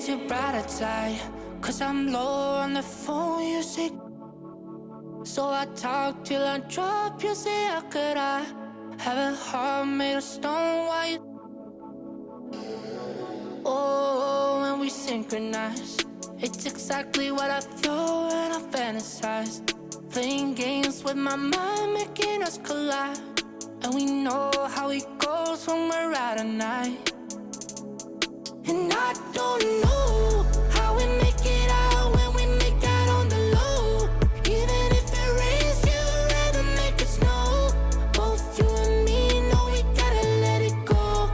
raise your brighter side. Cause I'm low on the phone, you say. So I talk till I drop, you say, how could I have a heart made of stone? Why you? Oh, when we synchronize, it's exactly what I thought and I fantasized. Playing games with my mind, making us collide. And we know how it goes when we're out at night. And I don't know how we make it out when we make out on the low. Even if it rains, you'd rather make it snow. Both you and me know we gotta let it go.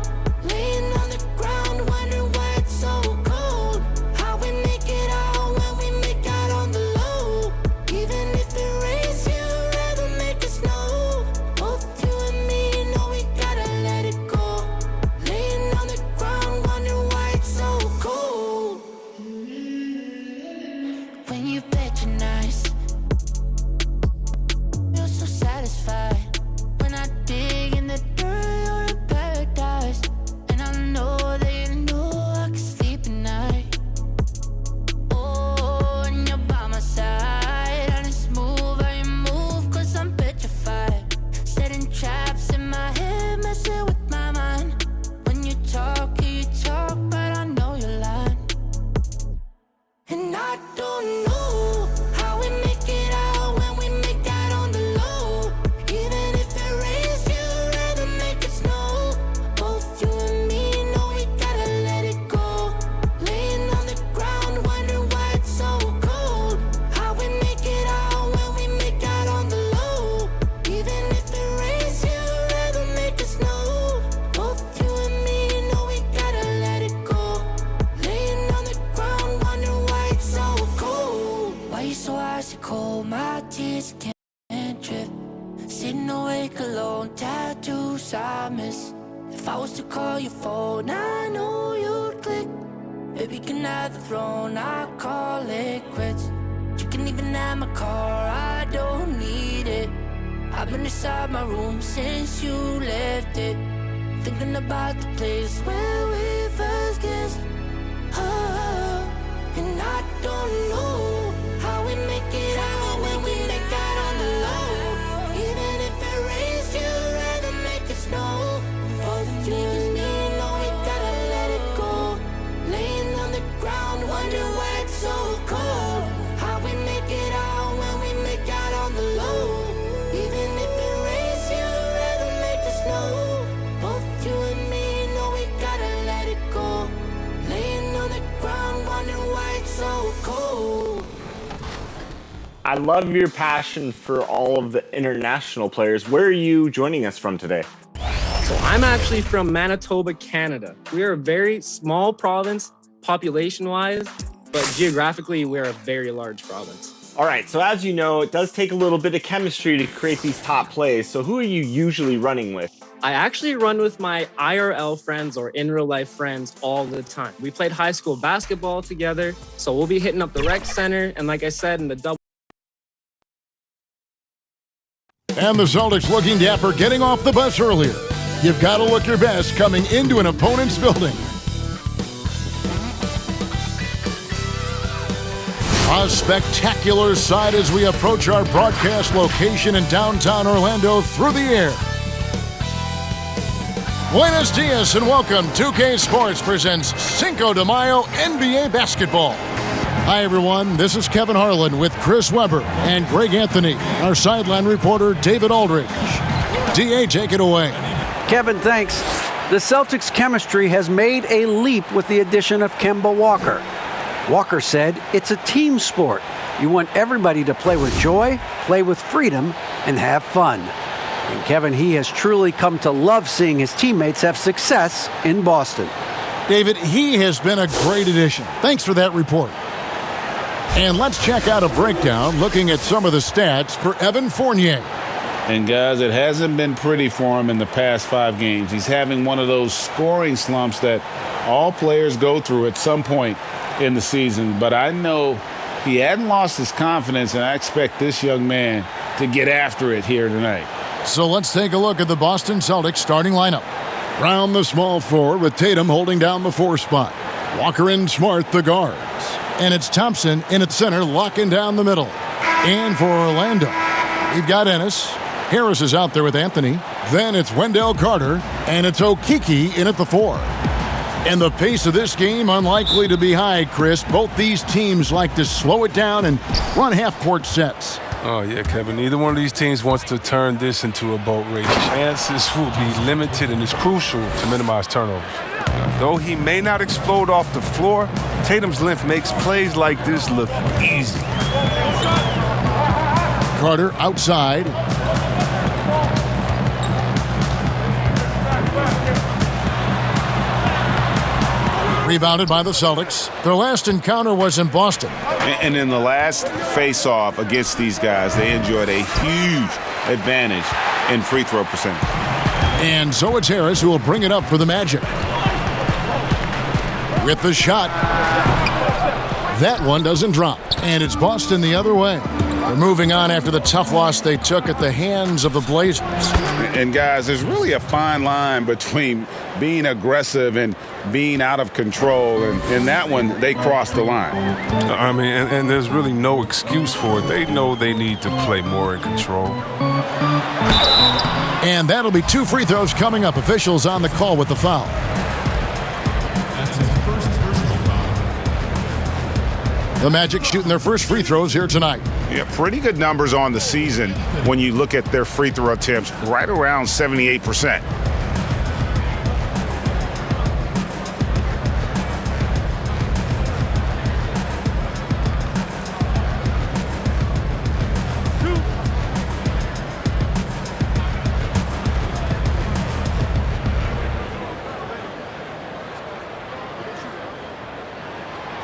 Laying on the ground, wondering why it's so cold. How we make it out when we make out on the low. Even if it rains, you'd rather make it snow. Both you and me know we gotta let it go. Laying on the ground, wondering why it's so cold. When you patronize, you're so satisfied. When I dig in the dirt, you're in paradise. And I know that you know I can sleep at night. Oh, and you're by my side. And it's move how you move, cause I'm petrified. Setting traps in my head, messing with my mind. When you talk, but I know you're lying. And I don't know how we make it out when we make out on the low. Even if it rains, you'd rather make it snow. Both you and me know we gotta let it go. Laying on the ground, wondering why it's so cold. How we make it out when we make out on the low. Even if it rains, you'd rather make it snow. Both you and me know we gotta let it go. Laying on the ground, wondering why it's so cold. Why you so icy cold? My tears can't drip. Sitting awake alone, tattoos I miss. If I was to call your phone, I know you'd click. Baby, can I have the throne? I call it quits. You can even have my car, I don't need it. I've been inside my room since you left it. Thinking about the place where we first kissed. Oh, and I don't know how we make it out when we make out on the low. Even if it rains, you'd rather make it snow. Both you and me know we gotta let it go. Laying on the ground, wondering why it's so cold. How we make it out when we make out on the low. Even if it rains, you'd rather make it snow. Both you and me know we gotta let it go. Laying on the ground, wondering why it's so cold. I love your passion for all of the international players. Where are you joining us from today? So I'm actually from Manitoba, Canada. We are a very small province, population-wise, but geographically, we're a very large province. All right, so as you know, it does take a little bit of chemistry to create these top plays. So who are you usually running with? I actually run with my IRL friends or in real life friends all the time. We played high school basketball together, so we'll be hitting up the rec center. And like I said, in the double. And the Celtics looking dapper getting off the bus earlier. You've got to look your best coming into an opponent's building. A spectacular sight as we approach our broadcast location in downtown Orlando through the air. Buenos dias and welcome. 2K Sports presents Cinco de Mayo NBA Basketball. Hi, everyone. This is Kevin Harlan with Chris Webber and Greg Anthony. Our sideline reporter, David Aldridge. DA, take it away. Kevin, thanks. The Celtics' chemistry has made a leap with the addition of Kemba Walker. Walker said, it's a team sport. You want everybody to play with joy, play with freedom, and have fun. And Kevin, he has truly come to love seeing his teammates have success in Boston. David, he has been a great addition. Thanks for that report. And let's check out a breakdown looking at some of the stats for Evan Fournier. And guys, it hasn't been pretty for him in the past 5 games. He's having one of those scoring slumps that all players go through at some point in the season. But I know he hadn't lost his confidence, and I expect this young man to get after it here tonight. So let's take a look at the Boston Celtics starting lineup. Brown, the small forward, with Tatum holding down the 4 spot. Walker and Smart, the guards. And it's Thompson in at center, locking down the middle. And for Orlando, we've got Ennis. Harris is out there with Anthony. Then it's Wendell Carter, and it's Okeke in at the 4. And the pace of this game unlikely to be high, Chris. Both these teams like to slow it down and run half-court sets. Oh, yeah, Kevin. Neither one of these teams wants to turn this into a boat race. Chances will be limited, and it's crucial to minimize turnovers. Though he may not explode off the floor, Tatum's length makes plays like this look easy. Carter outside. Rebounded by the Celtics. Their last encounter was in Boston. And in the last face-off against these guys, they enjoyed a huge advantage in free throw percentage. And so it's Harris who will bring it up for the Magic. With the shot. That one doesn't drop. And it's Boston the other way. They're moving on after the tough loss they took at the hands of the Blazers. And guys, there's really a fine line between being aggressive and being out of control. And in that one, they crossed the line. I mean, and there's really no excuse for it. They know they need to play more in control. And that'll be 2 free throws coming up. Officials on the call with the foul. The Magic shooting their first free throws here tonight. Yeah, pretty good numbers on the season when you look at their free throw attempts, right around 78%.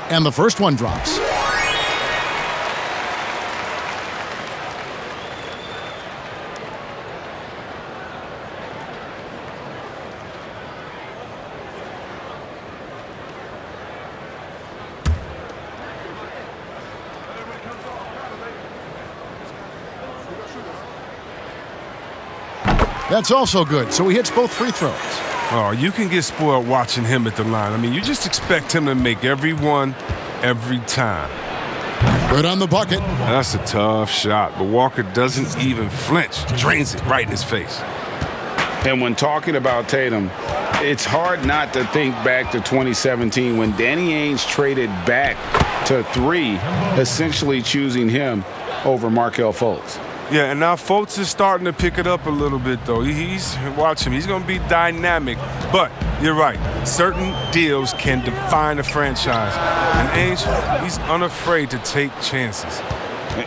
And the first one drops. That's also good, so he hits both free throws. Oh, you can get spoiled watching him at the line. I mean, you just expect him to make every one, every time. Good on the bucket. That's a tough shot, but Walker doesn't even flinch. Drains it right in his face. And when talking about Tatum, it's hard not to think back to 2017 when Danny Ainge traded back to 3, essentially choosing him over Markelle Fultz. Yeah, and now Fultz is starting to pick it up a little bit, though. Watch him. He's going to be dynamic. But you're right. Certain deals can define a franchise. And Ainge, he's unafraid to take chances.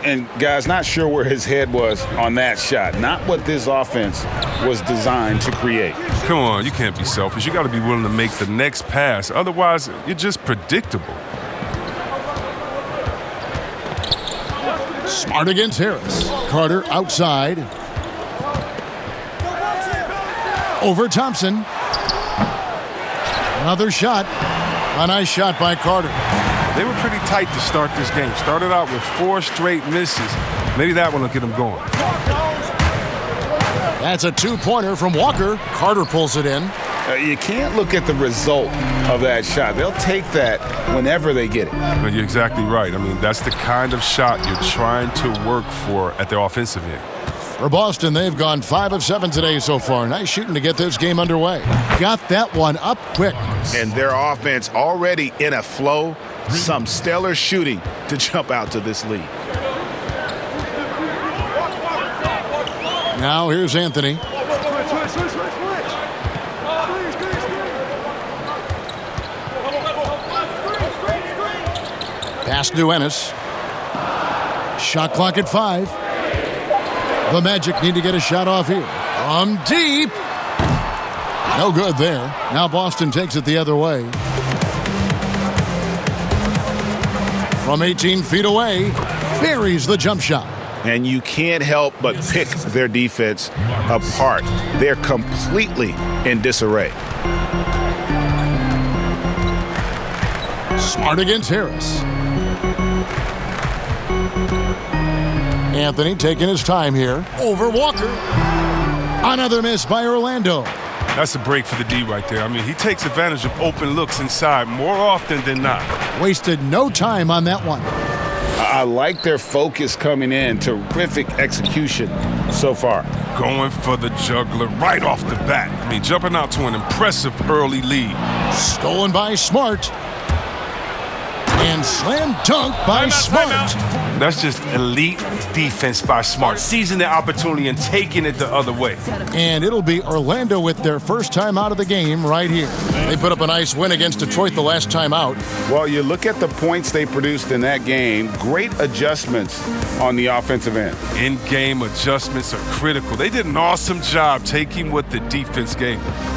And, guys, not sure where his head was on that shot. Not what this offense was designed to create. Come on, you can't be selfish. You got to be willing to make the next pass. Otherwise, you're just predictable. Smart against Harris. Carter outside. Over Thompson. Another shot. A nice shot by Carter. They were pretty tight to start this game. Started out with 4 straight misses. Maybe that one will get them going. That's a 2-pointer from Walker. Carter pulls it in. You can't look at the result of that shot. They'll take that whenever they get it. But you're exactly right. I mean, that's the kind of shot you're trying to work for at their offensive end. For Boston, they've gone 5 of 7 today so far. Nice shooting to get this game underway. Got that one up quick. And their offense already in a flow. Some stellar shooting to jump out to this lead. Now here's Anthony. Pass to Ennis. Shot clock at 5. The Magic need to get a shot off here. From deep. No good there. Now Boston takes it the other way. From 18 feet away, buries the jump shot. And you can't help but pick their defense apart. They're completely in disarray. Smart against Harris. Anthony taking his time here. Over Walker. Another miss by Orlando. That's a break for the D right there. I mean, he takes advantage of open looks inside more often than not. Wasted no time on that one. I like their focus coming in. Terrific execution so far. Going for the juggler right off the bat. I mean, jumping out to an impressive early lead. Stolen by Smart. And slam dunk by Smart. That's just elite defense by Smart. Seizing the opportunity and taking it the other way. And it'll be Orlando with their first time out of the game right here. They put up a nice win against Detroit the last time out. Well, you look at the points they produced in that game. Great adjustments on the offensive end. In-game adjustments are critical. They did an awesome job taking what the defense gave them.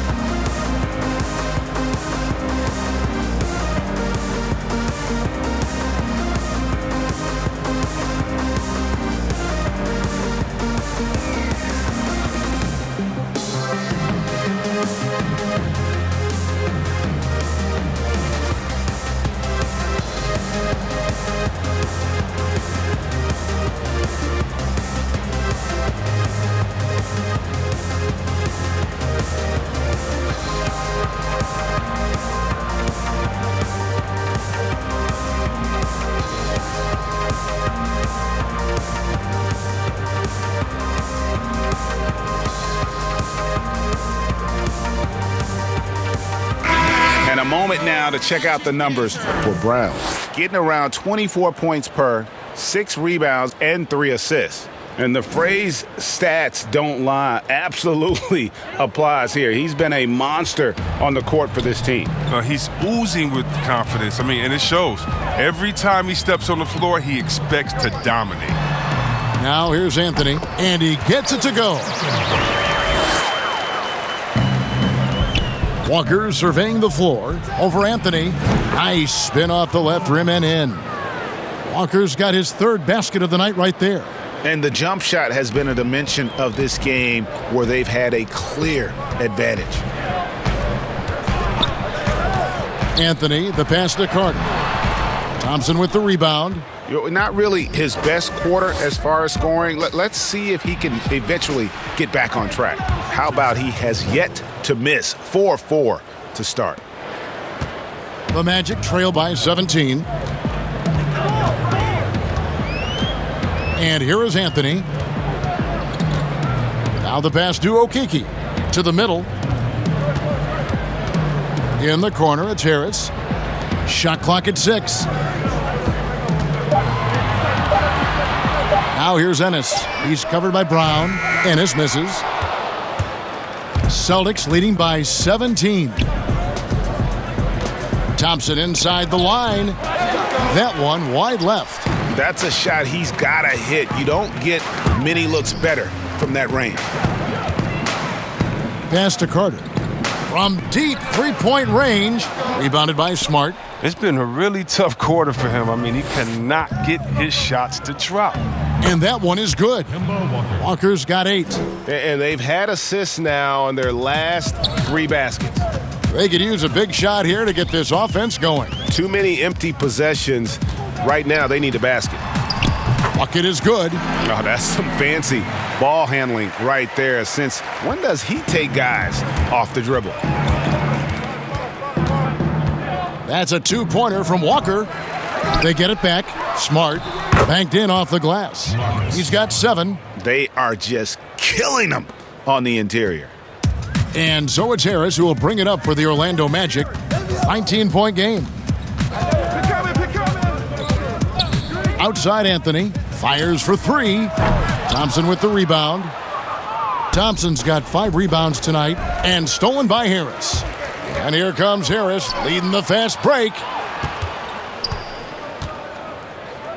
And a moment now to check out the numbers for Brown. Getting around 24 points per, 6 rebounds, and 3 assists. And the phrase stats don't lie absolutely applies here. He's been a monster on the court for this team. He's oozing with confidence. I mean, and it shows. Every time he steps on the floor, he expects to dominate. Now here's Anthony, and he gets it to go. Walker surveying the floor over Anthony. Nice spin off the left rim and in. Walker's got his third basket of the night right there. And the jump shot has been a dimension of this game where they've had a clear advantage. Anthony, the pass to Carter. Thompson with the rebound. Not really his best quarter as far as scoring. Let's see if he can eventually get back on track. How about he has yet to miss 4-4 to start. The Magic trail by 17. And here is Anthony. Now the pass to Okeke. To the middle. In the corner, it's Harris. Shot clock at 6. Now here's Ennis. He's covered by Brown. Ennis misses. Celtics leading by 17. Thompson inside the line. That one wide left. That's a shot he's got to hit. You don't get many looks better from that range. Pass to Carter. From deep three-point range. Rebounded by Smart. It's been a really tough quarter for him. I mean, he cannot get his shots to drop. And that one is good. Walker's got 8. And they've had assists now on their last 3 baskets. They could use a big shot here to get this offense going. Too many empty possessions. Right now, they need a basket. Bucket is good. Oh, that's some fancy ball handling right there. Since when does he take guys off the dribble? That's a 2-pointer from Walker. They get it back. Smart. Banked in off the glass. He's got 7. They are just killing them on the interior. And so it's Harris who will bring it up for the Orlando Magic. 19-point game. Outside Anthony. Fires for 3. Thompson with the rebound. Thompson's got 5 rebounds tonight and stolen by Harris. And here comes Harris leading the fast break.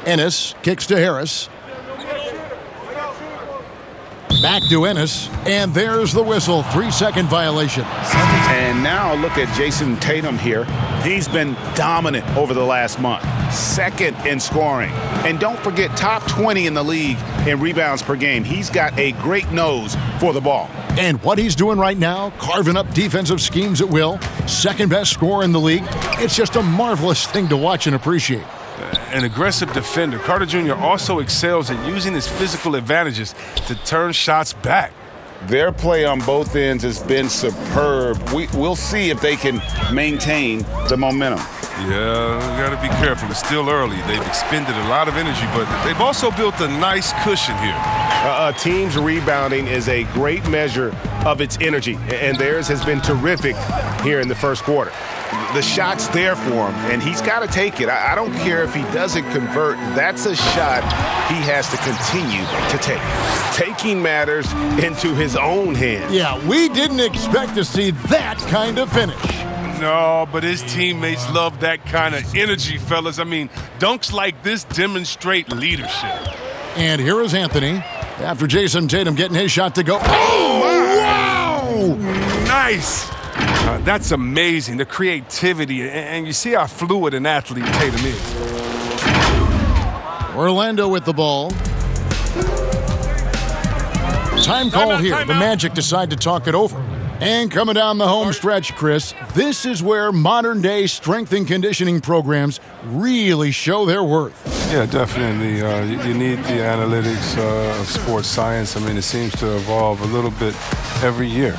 Ennis kicks to Harris. Back to Ennis, and there's the whistle. 3-second violation. And now look at Jason Tatum here. He's been dominant over the last month. 2nd in scoring. And don't forget, top 20 in the league in rebounds per game. He's got a great nose for the ball. And what he's doing right now, carving up defensive schemes at will. 2nd best scorer in the league. It's just a marvelous thing to watch and appreciate. An aggressive defender, Carter Jr. also excels at using his physical advantages to turn shots back. Their play on both ends has been superb. We'll see if they can maintain the momentum. Yeah, we got to be careful. It's still early. They've expended a lot of energy, but they've also built a nice cushion here. A team's rebounding is a great measure of its energy, and theirs has been terrific here in the first quarter. The shot's there for him, and he's got to take it. I don't care if he doesn't convert. That's a shot he has to continue to take. Taking matters into his own hands. Yeah, we didn't expect to see that kind of finish. No, but his teammates love that kind of energy, fellas. I mean, dunks like this demonstrate leadership. And here is Anthony after Jason Tatum getting his shot to go. Oh, wow! Nice! That's amazing, the creativity, and you see how fluid an athlete Tatum is. Orlando with the ball. Time call here. The Magic decide to talk it over. And coming down the home stretch, Chris, this is where modern-day strength and conditioning programs really show their worth. Yeah, definitely. You need the analytics of sports science. I mean, it seems to evolve a little bit every year.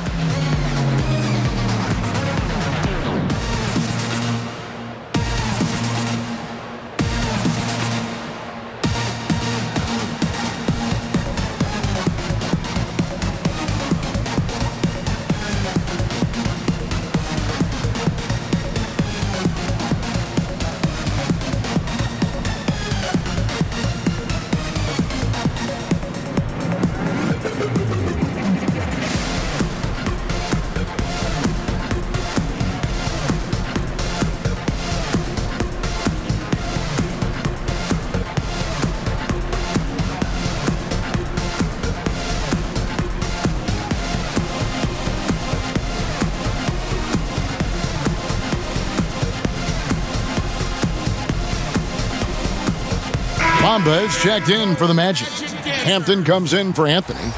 Kemba is checked in for the Magic. Hampton comes in for Anthony.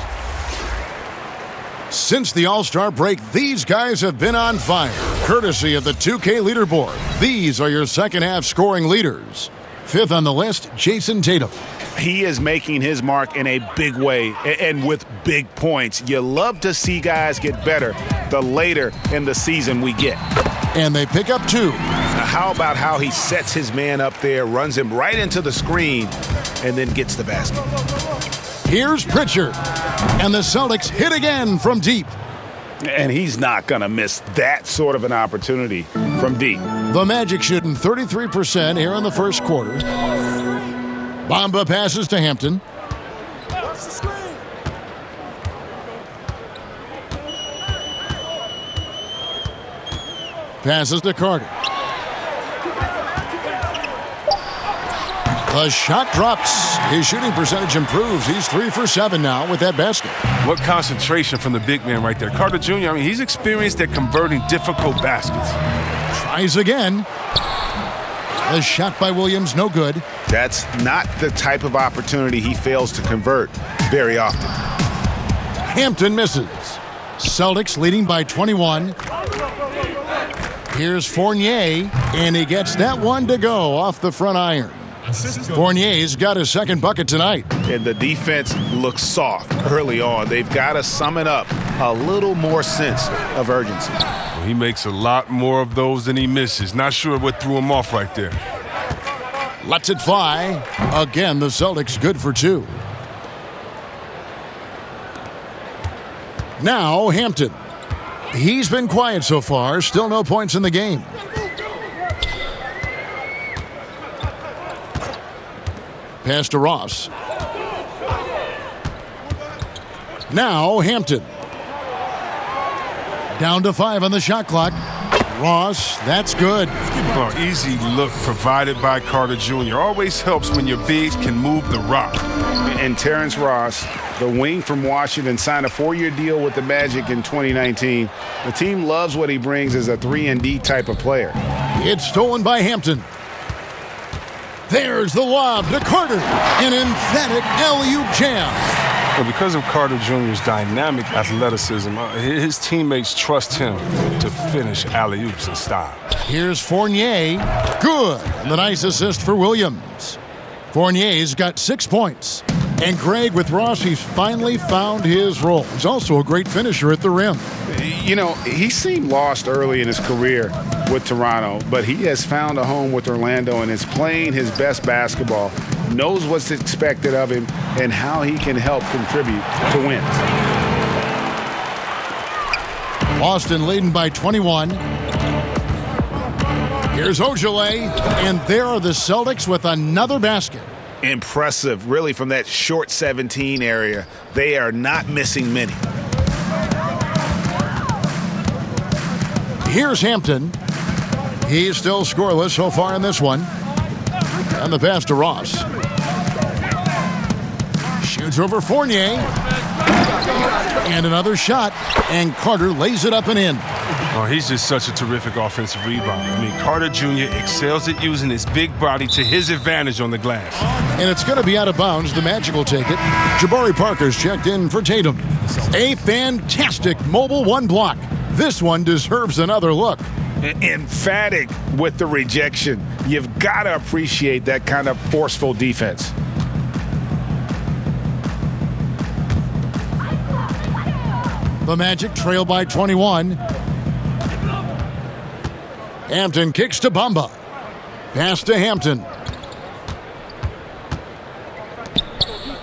Since the All-Star break, these guys have been on fire. Courtesy of the 2K leaderboard, these are your second-half scoring leaders. Fifth on the list, Jason Tatum. He is making his mark in a big way and with big points. You love to see guys get better the later in the season we get. And they pick up two. Now, how about how he sets his man up there, runs him right into the screen, and then gets the basket? Here's Pritchard. And the Celtics hit again from deep. And he's not going to miss that sort of an opportunity from deep. The Magic shooting 33% here in the first quarter. Bamba passes to Hampton. Passes to Carter. The shot drops. His shooting percentage improves. He's 3 for 7 now with that basket. What concentration from the big man right there. Carter Jr., I mean, he's experienced at converting difficult baskets. Tries again. The shot by Williams, no good. That's not the type of opportunity he fails to convert very often. Hampton misses. Celtics leading by 21. Here's Fournier, and he gets that one to go off the front iron. Fournier's got his second bucket tonight. And the defense looks soft early on. They've got to sum it up a little more sense of urgency. Well, he makes a lot more of those than he misses. Not sure what threw him off right there. Lets it fly. Again, the Celtics good for two. Now Hampton. He's been quiet so far. Still no points in the game. Pass to Ross. Now Hampton. Down to 5 on the shot clock. Ross, that's good. Oh, easy look provided by Carter Jr. Always helps when your bigs can move the rock. And Terrence Ross, the wing from Washington, signed a 4-year deal with the Magic in 2019. The team loves what he brings as a 3-and-D type of player. It's stolen by Hampton. There's the lob to Carter. An emphatic alley-oop jam. Well, because of Carter Jr.'s dynamic athleticism, his teammates trust him to finish alley-oops in style. Here's Fournier. Good. And the nice assist for Williams. Fournier's got 6 points. And Greg, with Ross, he's finally found his role. He's also a great finisher at the rim. You know, he seemed lost early in his career with Toronto, but he has found a home with Orlando and is playing his best basketball, knows what's expected of him, and how he can help contribute to wins. Boston leading by 21. Here's Ojale, and there are the Celtics with another basket. Impressive, really, from that short 17 area. They are not missing many. Here's Hampton. He's still scoreless so far in this one. And the pass to Ross. Shoots over Fournier. And another shot. And Carter lays it up and in. Oh, he's just such a terrific offensive rebounder. I mean, Carter Jr. excels at using his big body to his advantage on the glass. And it's going to be out of bounds. The Magic will take it. Jabari Parker's checked in for Tatum. A fantastic mobile one block. This one deserves another look. Emphatic with the rejection. You've got to appreciate that kind of forceful defense. The Magic trail by 21. Hampton kicks to Bamba. Pass to Hampton.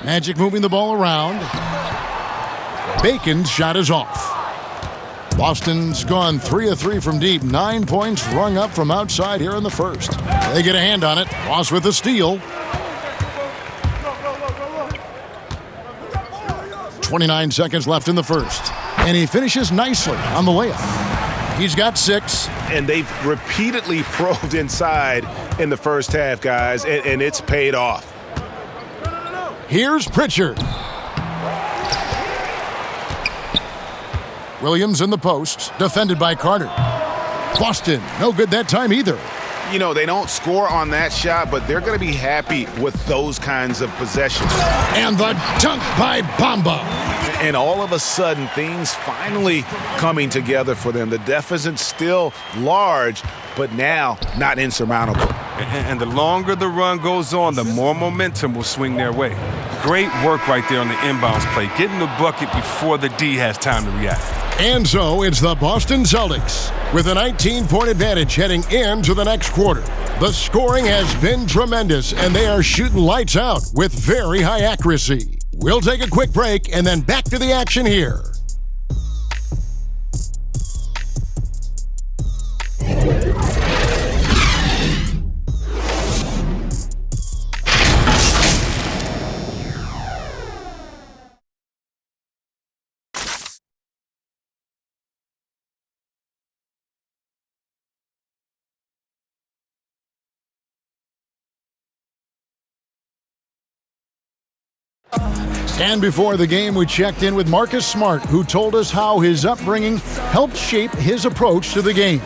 Magic moving the ball around. Bacon's shot is off. Boston's gone 3 of 3 from deep. 9 points rung up from outside here in the first. They get a hand on it. Ross with the steal. 29 seconds left in the first. And he finishes nicely on the layup. He's got 6. And they've repeatedly probed inside in the first half, guys, and it's paid off. Here's Pritchard. Williams in the post, defended by Carter. Boston, no good that time either. You know, they don't score on that shot, but they're going to be happy with those kinds of possessions. And the dunk by Bamba. And all of a sudden, things finally coming together for them. The deficit's still large, but now not insurmountable. And the longer the run goes on, the more momentum will swing their way. Great work right there on the inbounds play, getting the bucket before the D has time to react. And so it's the Boston Celtics with a 19-point advantage heading into the next quarter. The scoring has been tremendous, and they are shooting lights out with very high accuracy. We'll take a quick break and then back to the action here. And before the game, we checked in with Marcus Smart, who told us how his upbringing helped shape his approach to the game.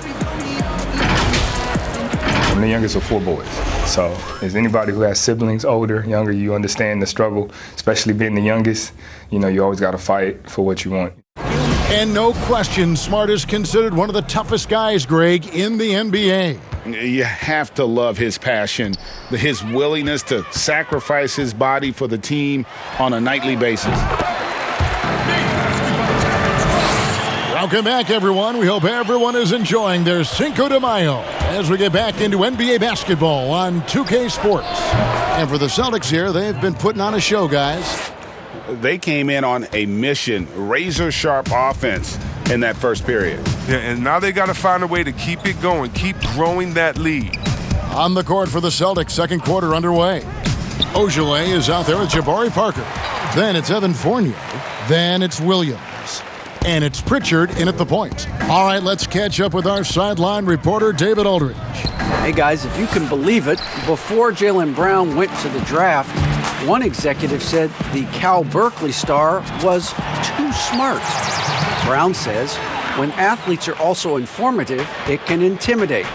I'm the youngest of 4 boys. So as anybody who has siblings, older, younger, you understand the struggle, especially being the youngest. You know, you always got to fight for what you want. And no question, Smart is considered one of the toughest guys, Greg, in the NBA. You have to love his passion, his willingness to sacrifice his body for the team on a nightly basis. Welcome back, everyone. We hope everyone is enjoying their Cinco de Mayo as we get back into NBA basketball on 2K Sports. And for the Celtics here, they've been putting on a show, guys. They came in on a mission, razor-sharp offense in that first period. Yeah, and now they got to find a way to keep it going, keep growing that lead. On the court for the Celtics, second quarter underway. Ojale is out there with Jabari Parker. Then it's Evan Fournier. Then it's Williams. And it's Pritchard in at the point. All right, let's catch up with our sideline reporter, David Aldridge. Hey, guys, if you can believe it, before Jaylen Brown went to the draft, one executive said the Cal Berkeley star was too smart. Brown says, when athletes are also informative, it can intimidate.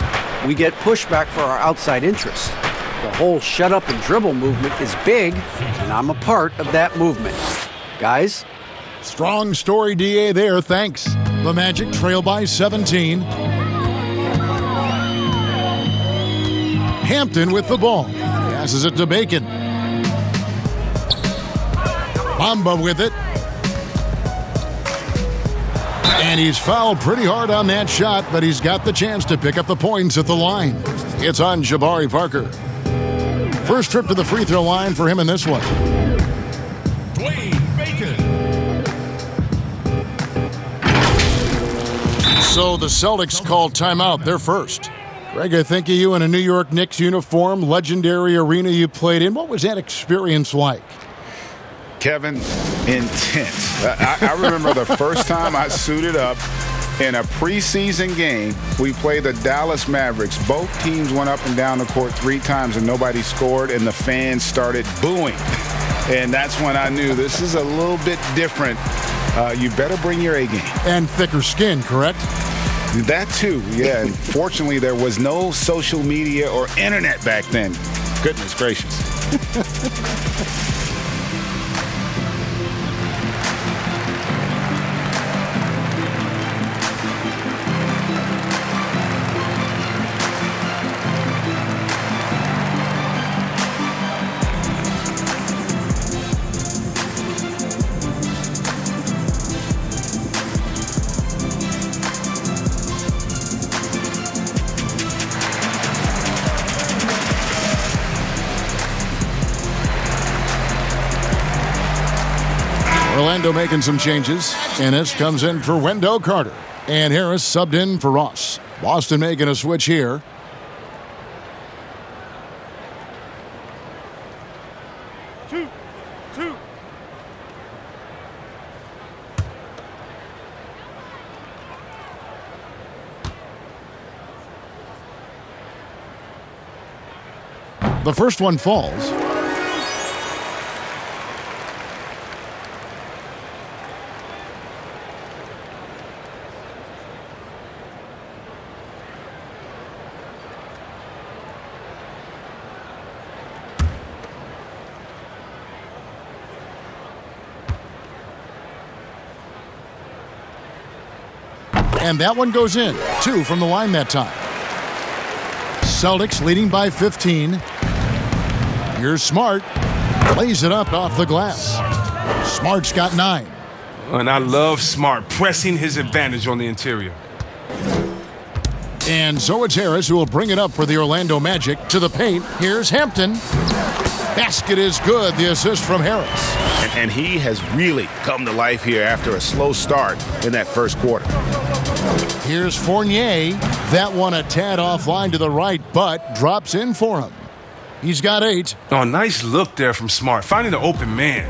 We get pushback for our outside interests. The whole shut up and dribble movement is big, and I'm a part of that movement. Guys? Strong story, DA, there, thanks. The Magic trail by 17. Hampton with the ball. Passes it to Bacon. Bamba with it. And he's fouled pretty hard on that shot, but he's got the chance to pick up the points at the line. It's on Jabari Parker. First trip to the free throw line for him in this one. So the Celtics called timeout. They're first. Greg, I think of you in a New York Knicks uniform, legendary arena you played in. What was that experience like? Kevin, intense. I remember the first time I suited up in a preseason game. We played the Dallas Mavericks. Both teams went up and down the court 3 times and nobody scored, and the fans started booing. And that's when I knew this is a little bit different. You better bring your A game. And thicker skin, correct? That too, yeah. And fortunately, there was no social media or internet back then. Goodness gracious. Orlando making some changes. Ennis comes in for Wendell Carter. And Harris subbed in for Ross. Boston making a switch here. Two. The first one falls. And that one goes in. 2 from the line that time. Celtics leading by 15. Here's Smart. Plays it up off the glass. Smart's got 9. And I love Smart pressing his advantage on the interior. And so it's Harris who will bring it up for the Orlando Magic to the paint. Here's Hampton. Basket is good. The assist from Harris. And he has really come to life here after a slow start in that first quarter. Here's Fournier. That one a tad offline to the right, but drops in for him. He's got 8. Oh, nice look there from Smart, finding the open man.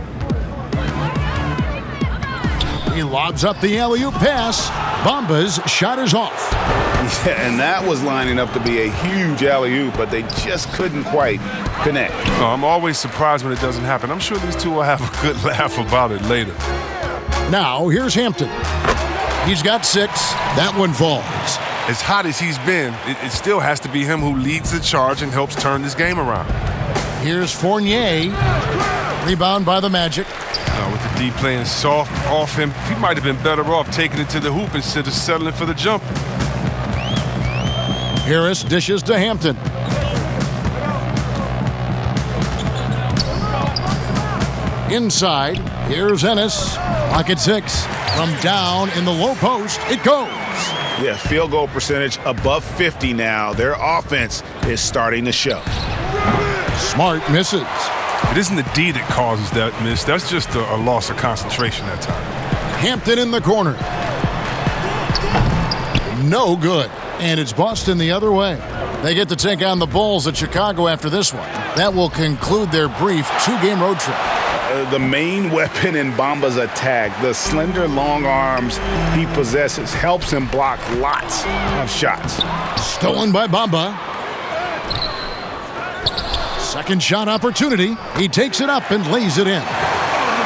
He lobs up the alley-oop pass. Bamba's shot is off. Yeah, and that was lining up to be a huge alley-oop, but they just couldn't quite connect. Oh, I'm always surprised when it doesn't happen. I'm sure these two will have a good laugh about it later. Now, here's Hampton. He's got 6. That one falls. As hot as he's been, it still has to be him who leads the charge and helps turn this game around. Here's Fournier. Rebound by the Magic. With the D playing soft off him, he might have been better off taking it to the hoop instead of settling for the jumper. Harris dishes to Hampton. Inside, here's Ennis. Pocket 6. From down in the low post, it goes. Yeah, field goal percentage above 50 now. Their offense is starting to show. Smart misses. It isn't the D that causes that miss. That's just a loss of concentration that time. Hampton in the corner. No good. And it's Boston the other way. They get to take on the Bulls at Chicago after this one. That will conclude their brief 2-game road trip. The main weapon in Bamba's attack, the slender long arms he possesses, helps him block lots of shots. Stolen by Bamba. Second shot opportunity. He takes it up and lays it in.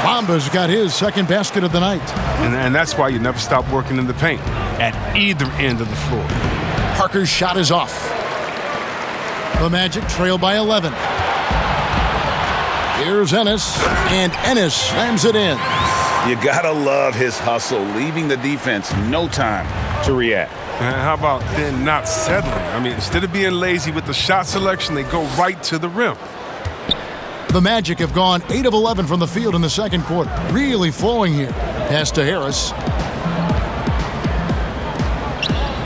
Bamba's got his second basket of the night. And that's why you never stop working in the paint at either end of the floor. Parker's shot is off. The Magic trail by 11. Here's Ennis, and Ennis slams it in. You gotta love his hustle, leaving the defense no time to react. And how about then not settling? I mean, instead of being lazy with the shot selection, they go right to the rim. The Magic have gone 8 of 11 from the field in the second quarter. Really flowing here. Pass to Harris.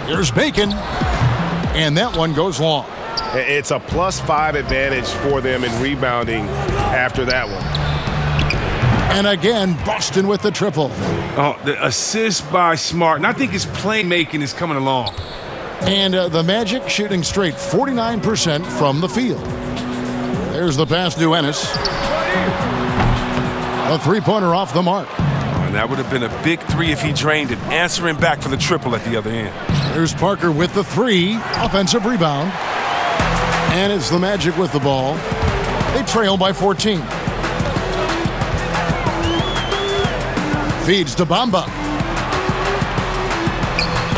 Here's Bacon. And that one goes long. It's a +5 advantage for them in rebounding after that one. And again, Boston with the triple. Oh, the assist by Smart. And I think his playmaking is coming along. And the Magic shooting straight 49% from the field. There's the pass to Ennis. A three-pointer off the mark. And that would have been a big three if he drained it, answering back for the triple at the other end. There's Parker with the three. Offensive rebound. And it's the Magic with the ball. They trail by 14. Feeds to Bamba.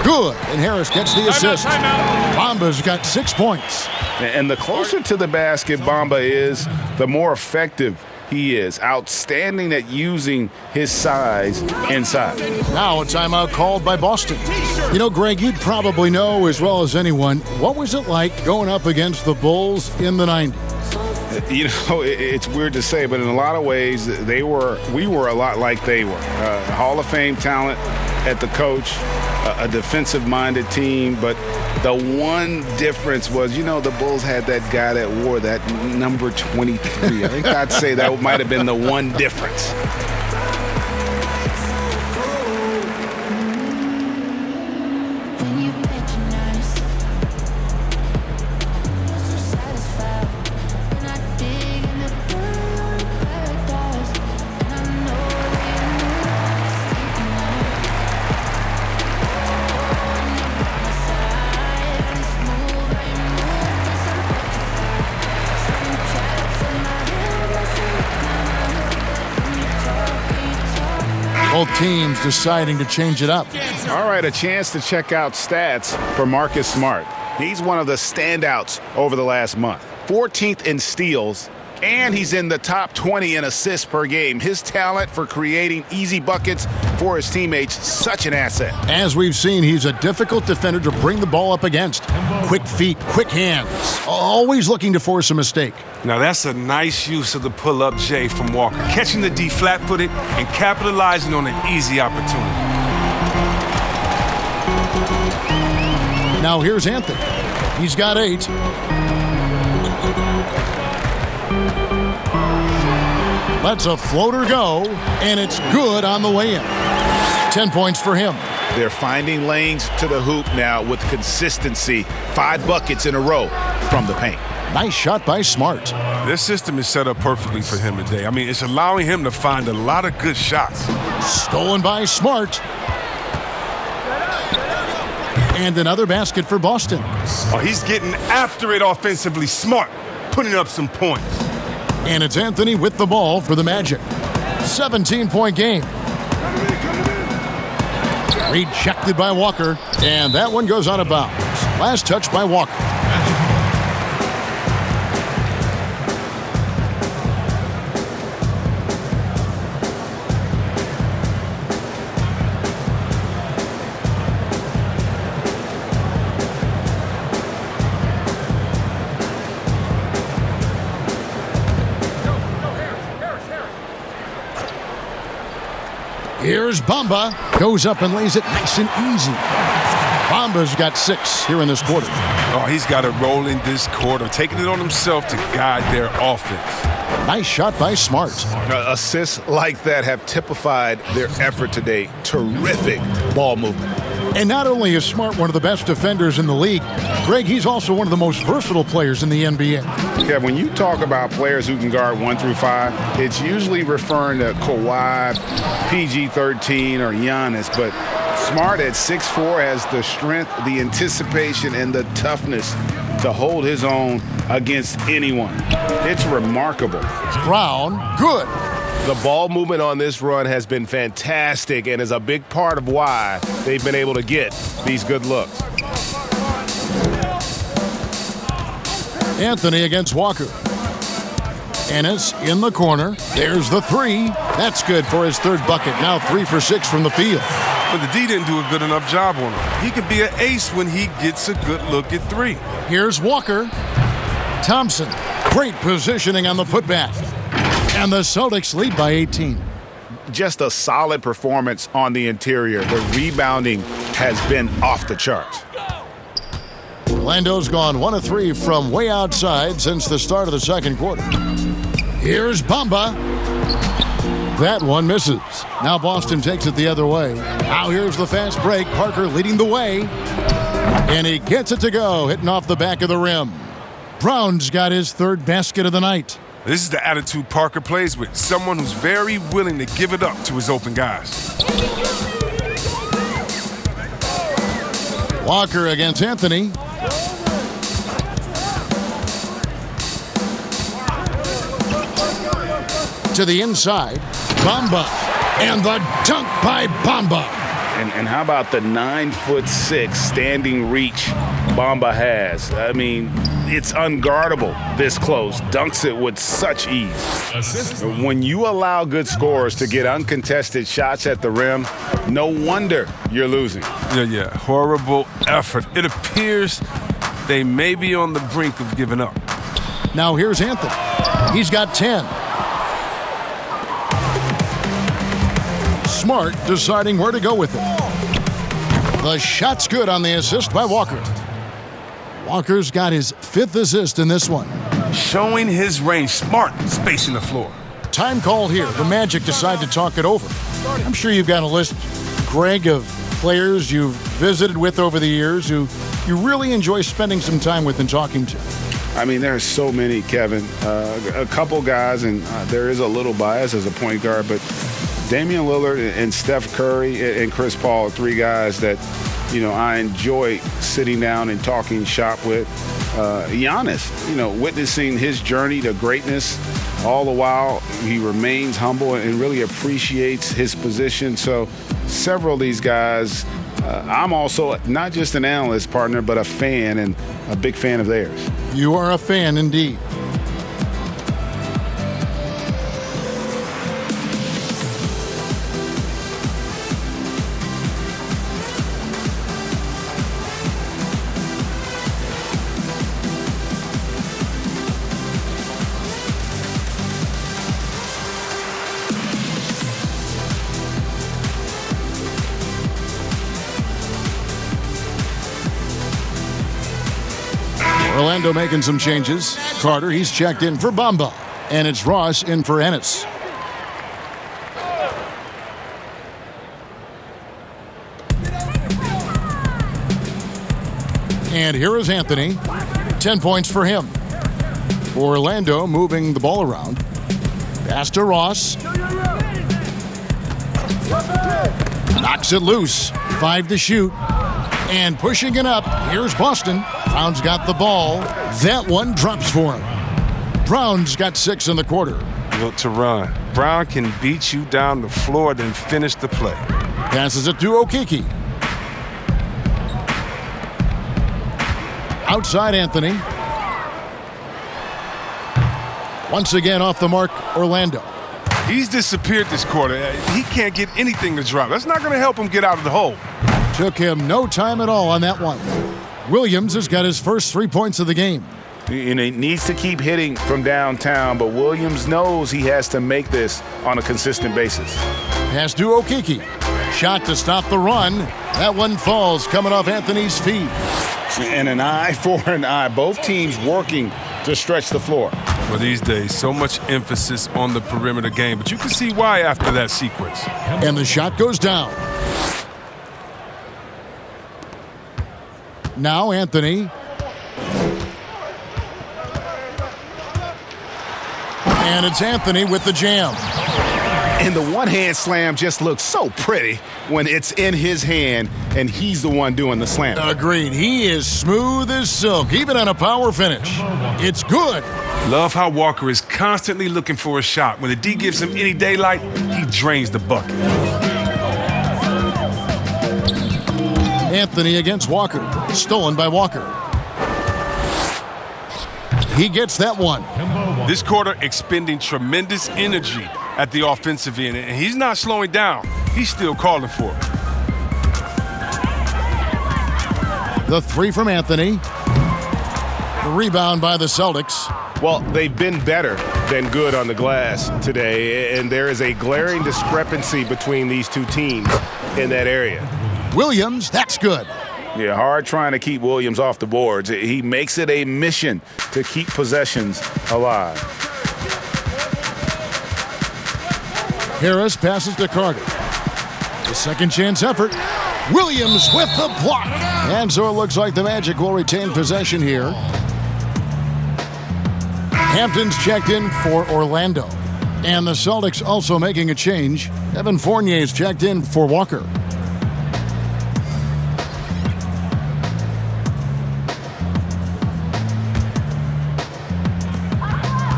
Good. And Harris gets the assist. Bamba's got 6 points. And the closer to the basket Bamba is, the more effective he is. Outstanding at using his size inside. Now a timeout called by Boston. You know, Greg, you'd probably know as well as anyone, what was it like going up against the Bulls in the 90s? You know, it's weird to say, but in a lot of ways, we were a lot like they were. Hall of Fame talent at the coach, a defensive-minded team, but the one difference was, you know, the Bulls had that guy that wore that number 23. I think I'd say that might have been the one difference. Then you patronize. You're so satisfied when I dig in the burn paradise, and I know that you're sleeping on my side. And it's move, I move, 'cause I'm petrified. Setting traps in my head, messing with my mind. When you talk. Both teams deciding to change it up. All right, a chance to check out stats for Marcus Smart. He's one of the standouts over the last month. 14th in steals, and he's in the top 20 in assists per game. His talent for creating easy buckets for his teammates, such an asset. As we've seen, he's a difficult defender to bring the ball up against. Quick feet, quick hands. Always looking to force a mistake. Now that's a nice use of the pull-up J from Walker. Catching the D flat-footed and capitalizing on an easy opportunity. Now here's Anthony. He's got 8. Lets a floater go, and it's good on the way in. 10 points for him. They're finding lanes to the hoop now with consistency. 5 buckets in a row from the paint. Nice shot by Smart. This system is set up perfectly for him today. I mean, it's allowing him to find a lot of good shots. Stolen by Smart. And another basket for Boston. Oh, he's getting after it offensively. Smart, putting up some points. And it's Anthony with the ball for the Magic. 17-point game. Rejected by Walker. And that one goes out of bounds. Last touch by Walker. Here's Bamba. Goes up and lays it nice and easy. Bamba's got 6 here in this quarter. Oh, he's got it rolling this quarter, taking it on himself to guide their offense. Nice shot by Smart. Assists like that have typified their effort today. Terrific ball movement. And not only is Smart one of the best defenders in the league, Greg, he's also one of the most versatile players in the NBA. Yeah, when you talk about players who can guard 1 through 5, it's usually referring to Kawhi, PG-13, or Giannis. But Smart at 6'4" has the strength, the anticipation, and the toughness to hold his own against anyone. It's remarkable. Brown, good. The ball movement on this run has been fantastic and is a big part of why they've been able to get these good looks. Anthony against Walker. Ennis in the corner. There's the 3. That's good for his 3rd bucket. Now 3 for 6 from the field. But the D didn't do a good enough job on him. He could be an ace when he gets a good look at 3. Here's Walker. Thompson. Great positioning on the putback. And the Celtics lead by 18. Just a solid performance on the interior. The rebounding has been off the charts. Orlando's gone 1 of 3 from way outside since the start of the second quarter. Here's Bamba. That one misses. Now Boston takes it the other way. Now here's the fast break. Parker leading the way. And he gets it to go, hitting off the back of the rim. Brown's got his third basket of the night. This is the attitude Parker plays with, someone who's very willing to give it up to his open guys. Walker against Anthony. To the inside, Bamba, and the dunk by Bamba. And how about the 9'6" standing reach Bamba has? I mean, it's unguardable this close. Dunks it with such ease. When you allow good scorers to get uncontested shots at the rim, no wonder you're losing. Yeah. Horrible effort. It appears they may be on the brink of giving up. Now here's Anthony. He's got 10. Smart deciding where to go with it. The shot's good on the assist by Walker. Walker's got his 5th assist in this one. Showing his range, Smart spacing the floor. Time call here. The Magic decide to talk it over. I'm sure you've got a list, Greg, of players you've visited with over the years who you really enjoy spending some time with and talking to. I mean, there are so many, Kevin. A couple guys, and there is a little bias as a point guard, but Damian Lillard and Steph Curry and Chris Paul are 3 guys that, I enjoy sitting down and talking shop with. Giannis, witnessing his journey to greatness, all the while he remains humble and really appreciates his position. So several of these guys, I'm also not just an analyst, partner, but a fan, and a big fan of theirs. You are a fan indeed. Orlando making some changes. Carter, he's checked in for Bamba. And it's Ross in for Ennis. And here is Anthony. 10 points for him. Orlando moving the ball around. Pass to Ross. Knocks it loose. 5 to shoot. And pushing it up, here's Boston. Brown's got the ball. That one drops for him. Brown's got 6 in the quarter. Look to run. Brown can beat you down the floor, then finish the play. Passes it to Okeke. Outside Anthony. Once again off the mark, Orlando. He's disappeared this quarter. He can't get anything to drop. That's not going to help him get out of the hole. Took him no time at all on that one. Williams has got his first 3 points of the game. And he needs to keep hitting from downtown, but Williams knows he has to make this on a consistent basis. Pass to Okeke. Shot to stop the run. That one falls coming off Anthony's feet. And an eye for an eye. Both teams working to stretch the floor. Well, these days, so much emphasis on the perimeter game, but you can see why after that sequence. And the shot goes down. Now Anthony. And it's Anthony with the jam. And the one-hand slam just looks so pretty when it's in his hand and he's the one doing the slam. Agreed. He is smooth as silk, even on a power finish. It's good. Love how Walker is constantly looking for a shot. When the D gives him any daylight, he drains the bucket. Anthony against Walker. Stolen by Walker. He gets that one. This quarter expending tremendous energy at the offensive end, and he's not slowing down. He's still calling for it. The 3 from Anthony. The rebound by the Celtics. Well, they've been better than good on the glass today, and there is a glaring discrepancy between these two teams in that area. Williams, that's good. Yeah, hard trying to keep Williams off the boards. He makes it a mission to keep possessions alive. Harris passes to Carter. The second chance effort. Williams with the block. And so it looks like the Magic will retain possession here. Hampton's checked in for Orlando. And the Celtics also making a change. Evan Fournier's checked in for Walker.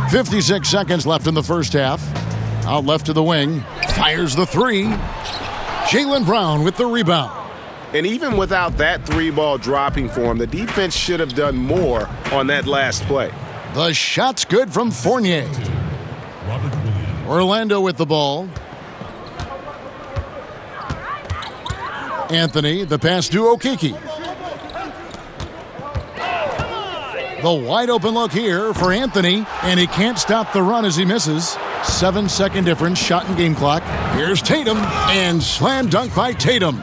.56 seconds left in the first half. Out left to the wing. Fires the three. Jaylen Brown with the rebound. And even without that three-ball dropping for him, the defense should have done more on that last play. The shot's good from Fournier. Orlando with the ball. Anthony, the pass to Okeke. The wide open look here for Anthony, and he can't stop the run as he misses. 7-second difference, shot and game clock. Here's Tatum, and slam dunk by Tatum.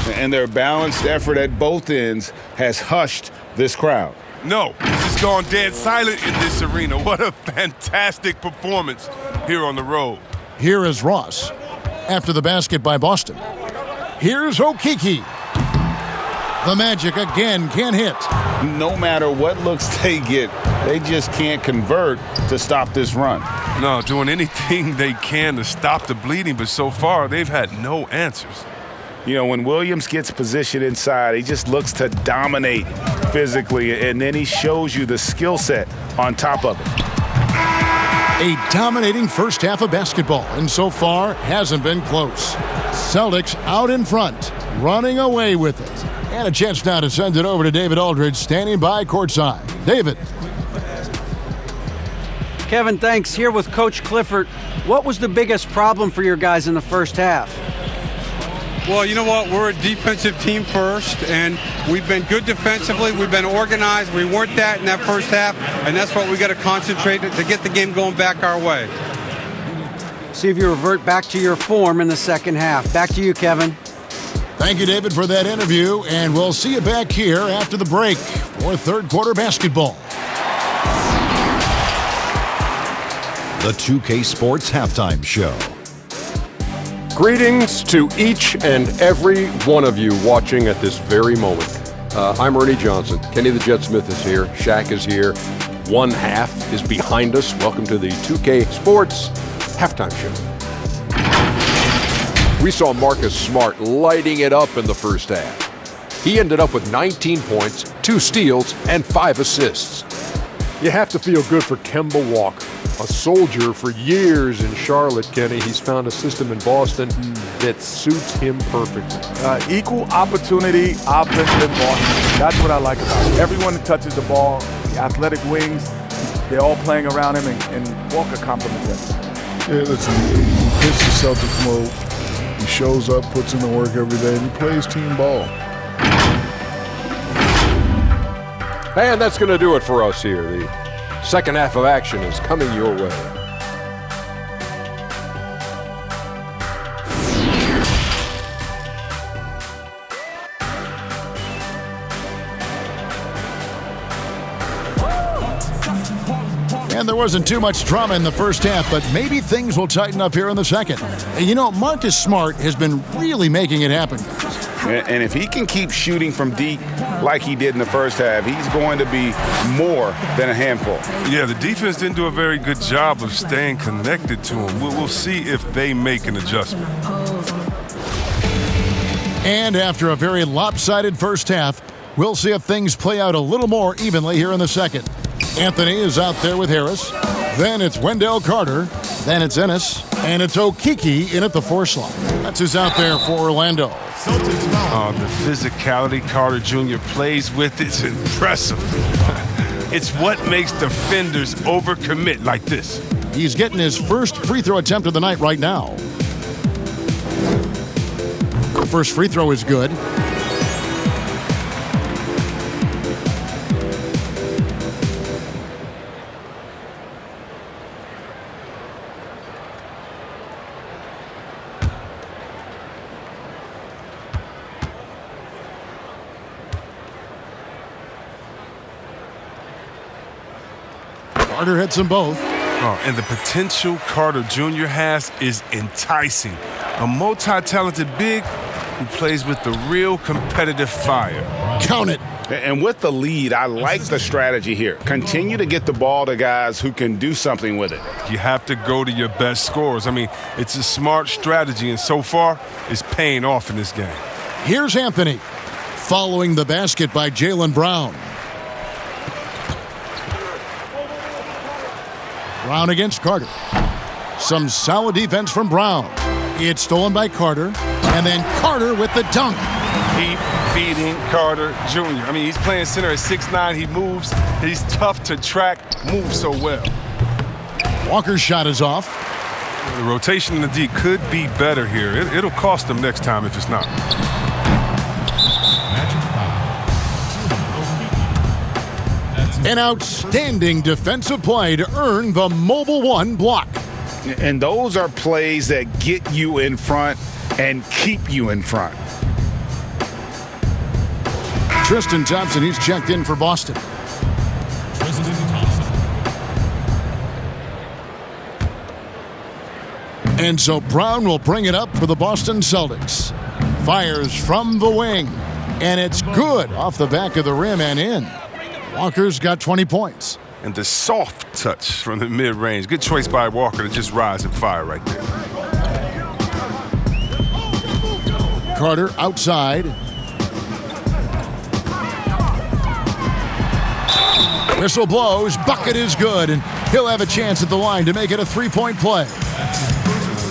And their balanced effort at both ends has hushed this crowd. No, it's just gone dead silent in this arena. What a fantastic performance here on the road. Here is Ross after the basket by Boston. Here's Okeke. The Magic again can't hit. No matter what looks they get, they just can't convert to stop this run. No, doing anything they can to stop the bleeding, but so far they've had no answers. You know, when Williams gets positioned inside, he just looks to dominate physically, and then he shows you the skill set on top of it. A dominating first half of basketball, and so far hasn't been close. Celtics out in front, running away with it. And a chance now to send it over to David Aldridge, standing by courtside. David. Kevin, thanks. Here with Coach Clifford. What was the biggest problem for your guys in the first half? Well, you know what? We're a defensive team first, and we've been good defensively. We've been organized. We weren't that in that first half, and that's what we got to concentrate to get the game going back our way. See if you revert back to your form in the second half. Back to you, Kevin. Thank you, David, for that interview, and we'll see you back here after the break for third quarter basketball. The 2K Sports Halftime Show. Greetings to each and every one of you watching at this very moment. I'm Ernie Johnson. Kenny the Jet Smith is here. Shaq is here. One half is behind us. Welcome to the 2K Sports Halftime Show. We saw Marcus Smart lighting it up in the first half. He ended up with 19 points, 2 steals, and 5 assists. You have to feel good for Kemba Walker, a soldier for years in Charlotte, Kenny. He's found a system in Boston that suits him perfectly. Equal opportunity offense in Boston. That's what I like about it. Everyone that touches the ball, the athletic wings, they're all playing around him, and Walker compliments him. Yeah, listen, he fits the Celtics mode. He shows up, puts in the work every day, and he plays team ball. And that's going to do it for us here. The second half of action is coming your way. And there wasn't too much drama in the first half, but maybe things will tighten up here in the second. You know, Marcus Smart has been really making it happen. And if he can keep shooting from deep like he did in the first half, he's going to be more than a handful. Yeah, the defense didn't do a very good job of staying connected to him. We'll see if they make an adjustment. And after a very lopsided first half, we'll see if things play out a little more evenly here in the second. Anthony is out there with Harris. Then it's Wendell Carter. Then it's Ennis. And it's Okeke in at the 4 slot. That's who's out there for Orlando. The physicality Carter Jr. plays with, it's impressive. It's what makes defenders overcommit like this. He's getting his first free throw attempt of the night right now. The first free throw is good. Carter hits them both. Oh, and the potential Carter Jr. has is enticing. A multi-talented big who plays with the real competitive fire. Count it. And with the lead, I like the strategy here. Continue to get the ball to guys who can do something with it. You have to go to your best scorers. I mean, it's a smart strategy, and so far, it's paying off in this game. Here's Anthony, following the basket by Jaylen Brown. Brown against Carter. Some solid defense from Brown. It's stolen by Carter, and then Carter with the dunk. Keep feeding Carter Jr. I mean, he's playing center at 6'9". He moves. He's tough to track, moves so well. Walker's shot is off. The rotation in the D could be better here. It'll cost them next time if it's not. An outstanding defensive play to earn the Mobile One block. And those are plays that get you in front and keep you in front. Tristan Thompson, he's checked in for Boston. And so Brown will bring it up for the Boston Celtics. Fires from the wing, and it's good off the back of the rim and in. Walker's got 20 points. And the soft touch from the mid-range. Good choice by Walker to just rise and fire right there. Carter outside. Whistle blows, bucket is good, and he'll have a chance at the line to make it a three-point play.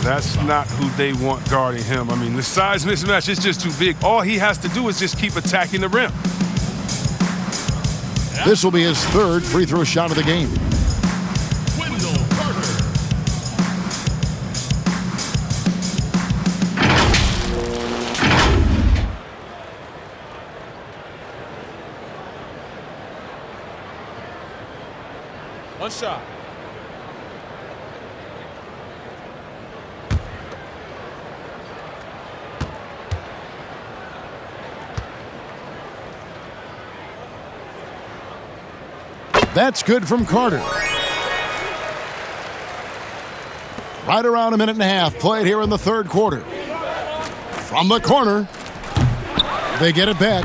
That's not who they want guarding him. I mean, the size mismatch is just too big. All he has to do is just keep attacking the rim. This will be his third free throw shot of the game. One shot. That's good from Carter. Right around a minute and a half played here in the third quarter. From the corner, they get it back.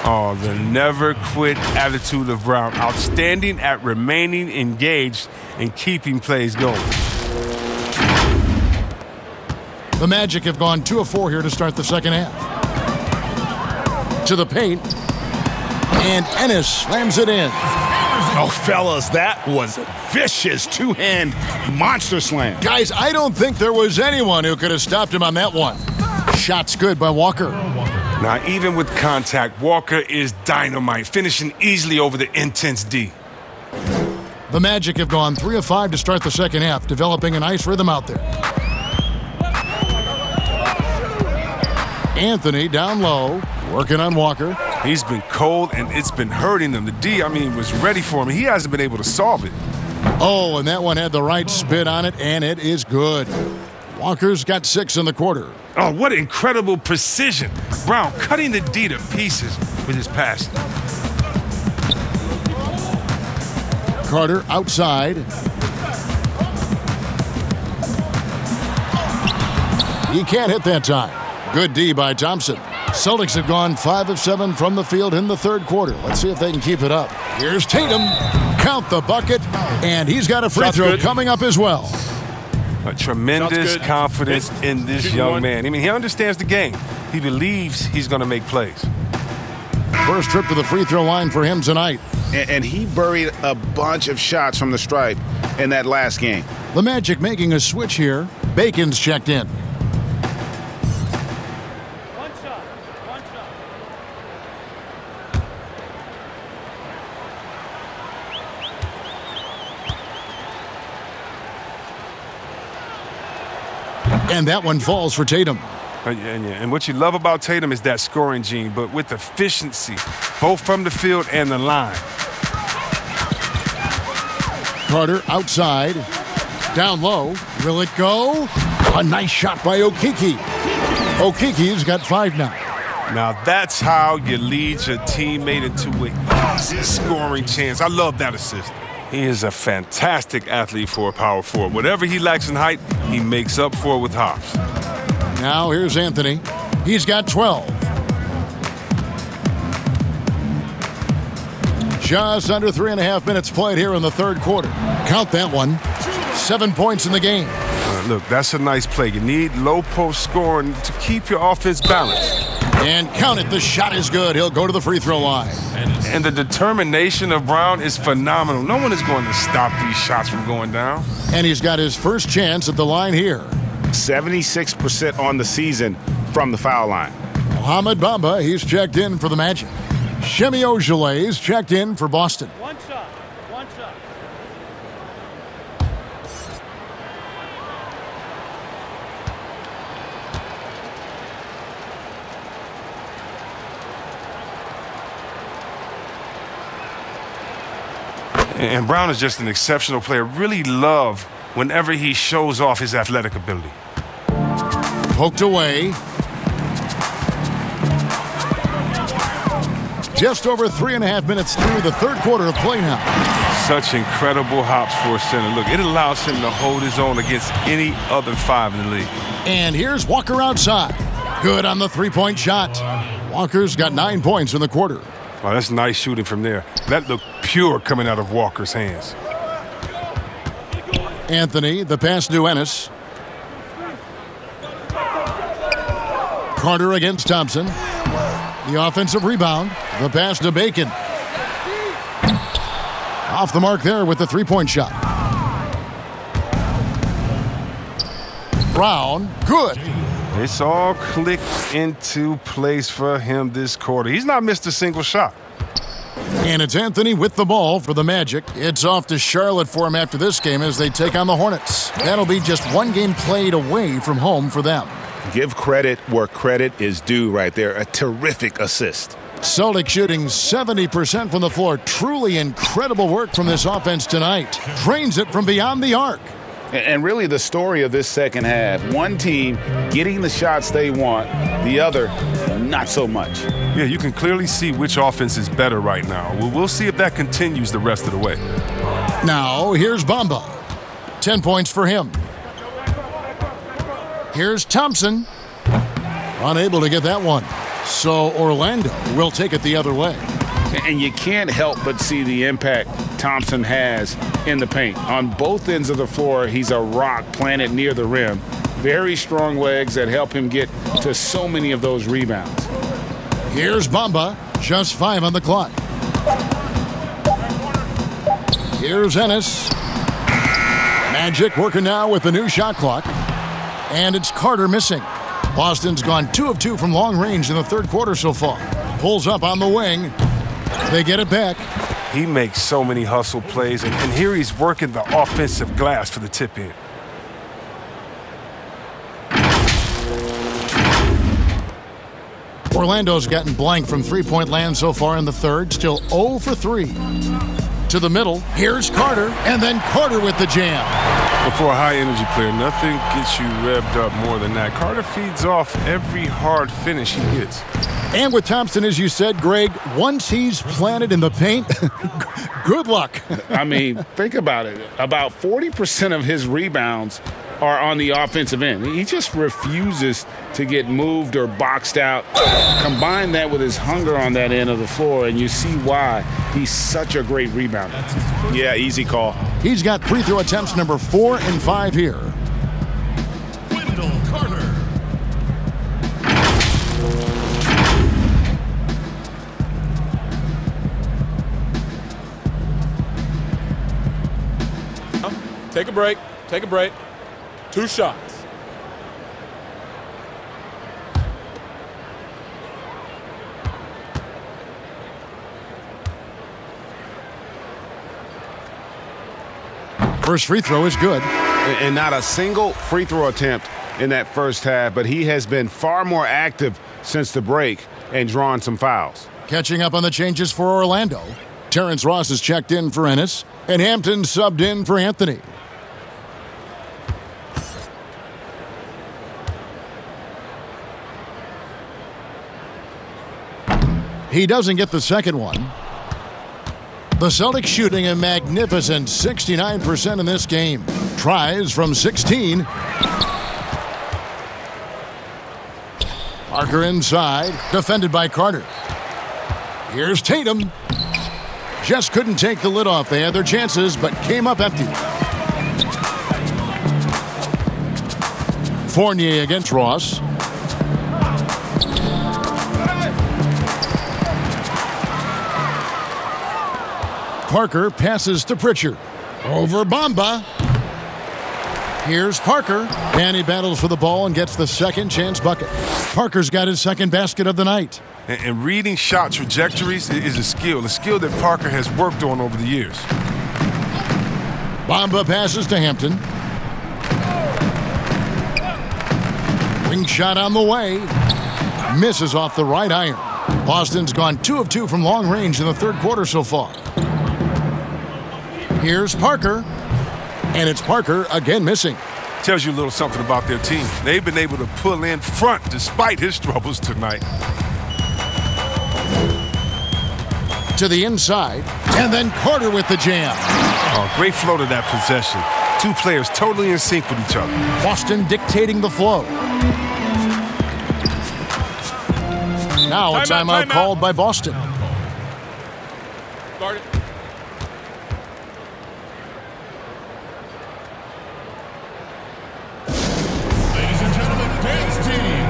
Oh, the never quit attitude of Brown. Outstanding at remaining engaged and keeping plays going. The Magic have gone 2 of 4 here to start the second half. To the paint. And Ennis slams it in. Oh, fellas, that was a vicious two-hand monster slam. Guys, I don't think there was anyone who could have stopped him on that one. Shot's good by Walker. Now, even with contact, Walker is dynamite, finishing easily over the intense D. The Magic have gone 3 of 5 to start the second half, developing a nice rhythm out there. Anthony down low, working on Walker. He's been cold, and it's been hurting him. The D, was ready for him. He hasn't been able to solve it. Oh, and that one had the right spin on it, and it is good. Walker's got 6 in the quarter. Oh, what incredible precision. Brown cutting the D to pieces with his passing. Carter outside. He can't hit that time. Good D by Thompson. Celtics have gone 5 of 7 from the field in the third quarter. Let's see if they can keep it up. Here's Tatum. Count the bucket, and he's got a free throw coming up as well. A tremendous confidence in this young man. He understands the game. He believes he's going to make plays. First trip to the free throw line for him tonight. And he buried a bunch of shots from the stripe in that last game. The Magic making a switch here. Bacon's checked in. And that one falls for Tatum. And what you love about Tatum is that scoring gene, but with efficiency, both from the field and the line. Carter outside. Down low. Will it go? A nice shot by Okeke. Okeke's got 5 now. Now that's how you lead your teammate into an easy scoring chance. I love that assist. He is a fantastic athlete for a power forward. Whatever he lacks in height, he makes up for it with hops. Now here's Anthony. He's got 12. Just under 3.5 minutes played here in the third quarter. Count that one. 7 points in the game. Look, that's a nice play. You need low post scoring to keep your offense balanced. And count it, the shot is good. He'll go to the free throw line. And the determination of Brown is phenomenal. No one is going to stop these shots from going down. And he's got his first chance at the line here. 76% on the season from the foul line. Mohamed Bamba, he's checked in for the Magic. Shemi Ojeley's checked in for Boston. One shot. And Brown is just an exceptional player. Really love whenever he shows off his athletic ability. Poked away. Just over 3.5 minutes through the third quarter of play now. Such incredible hops for a center. Look, it allows him to hold his own against any other five in the league. And here's Walker outside. Good on the three-point shot. Walker's got 9 points in the quarter. Wow, that's nice shooting from there. That looked pure coming out of Walker's hands. Anthony, the pass to Ennis. Carter against Thompson. The offensive rebound. The pass to Bacon. Off the mark there with the three-point shot. Brown, good. It's all clicked into place for him this quarter. He's not missed a single shot. And it's Anthony with the ball for the Magic. It's off to Charlotte for him after this game as they take on the Hornets. That'll be just one game played away from home for them. Give credit where credit is due right there. A terrific assist. Celtics shooting 70% from the floor. Truly incredible work from this offense tonight. Drains it from beyond the arc. And really the story of this second half, one team getting the shots they want, the other not so much. Yeah, you can clearly see which offense is better right now. We'll see if that continues the rest of the way. Now, here's Bamba. 10 points for him. Here's Thompson. Unable to get that one. So Orlando will take it the other way. And you can't help but see the impact Thompson has in the paint. On both ends of the floor, he's a rock planted near the rim. Very strong legs that help him get to so many of those rebounds. Here's Bamba, just 5 on the clock. Here's Ennis. Magic working now with the new shot clock. And it's Carter missing. Boston's gone 2 of 2 from long range in the third quarter so far. Pulls up on the wing. They get it back. He makes so many hustle plays, and here he's working the offensive glass for the tip-in. Orlando's gotten blank from three-point land so far in the third. Still 0 for 3. To the middle. Here's Carter, and then Carter with the jam. But for a high-energy player, nothing gets you revved up more than that. Carter feeds off every hard finish he gets. And with Thompson, as you said, Greg, once he's planted in the paint, good luck. I mean, think about it. About 40% of his rebounds are on the offensive end. He just refuses to get moved or boxed out. Combine that with his hunger on that end of the floor, and you see why he's such a great rebounder. Yeah, easy call. He's got free throw attempts number 4 and 5 here. Wendell Carter. Take a break. Take a break. 2 shots. First free throw is good. And not a single free throw attempt in that first half, but he has been far more active since the break and drawn some fouls. Catching up on the changes for Orlando. Terrence Ross is checked in for Ennis, and Hampton subbed in for Anthony. He doesn't get the second one. The Celtics shooting a magnificent 69% in this game. Tries from 16. Parker inside, defended by Carter. Here's Tatum. Just couldn't take the lid off. They had their chances, but came up empty. Fournier against Ross. Parker passes to Pritchard. Over Bamba. Here's Parker. And he battles for the ball and gets the second chance bucket. Parker's got his second basket of the night. And reading shot trajectories is a skill that Parker has worked on over the years. Bamba passes to Hampton. Wing shot on the way. Misses off the right iron. Boston's gone 2 of 2 from long range in the third quarter so far. Here's Parker. And it's Parker again missing. Tells you a little something about their team. They've been able to pull in front despite his troubles tonight. To the inside, and then Carter with the jam. Oh, great flow to that possession. Two players totally in sync with each other. Boston dictating the flow. Now a timeout called by Boston. Guard it. Ladies and gentlemen, dance team.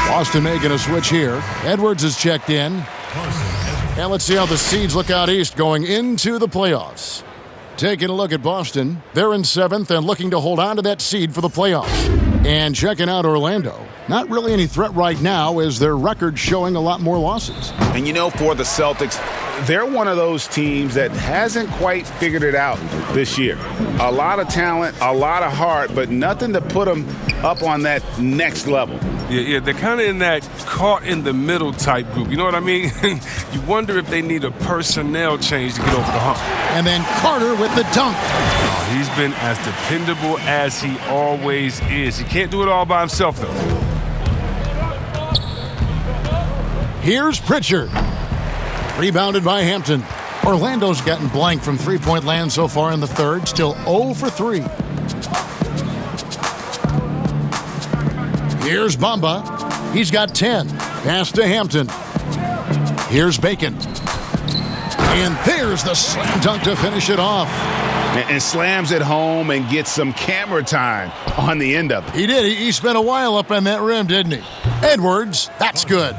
Boston making a switch here. Edwards is checked in. And let's see how the Seeds look out east going into the playoffs. Taking a look at Boston. They're in 7th and looking to hold on to that seed for the playoffs. And checking out Orlando. Not really any threat right now as their record showing a lot more losses. And you know, for the Celtics, they're one of those teams that hasn't quite figured it out this year. A lot of talent, a lot of heart, but nothing to put them up on that next level. Yeah, they're kind of in that caught in the middle type group. You know what I mean? You wonder if they need a personnel change to get over the hump. And then Carter with the dunk. Oh, he's been as dependable as he always is. He can't do it all by himself, though. Here's Pritchard. Rebounded by Hampton. Orlando's gotten blank from three-point land so far in the third. Still 0 for 3. Here's Bamba. He's got 10. Pass to Hampton. Here's Bacon. And there's the slam dunk to finish it off. And slams it home and gets some camera time on the end of it. He did. He spent a while up on that rim, didn't he? Edwards, that's good.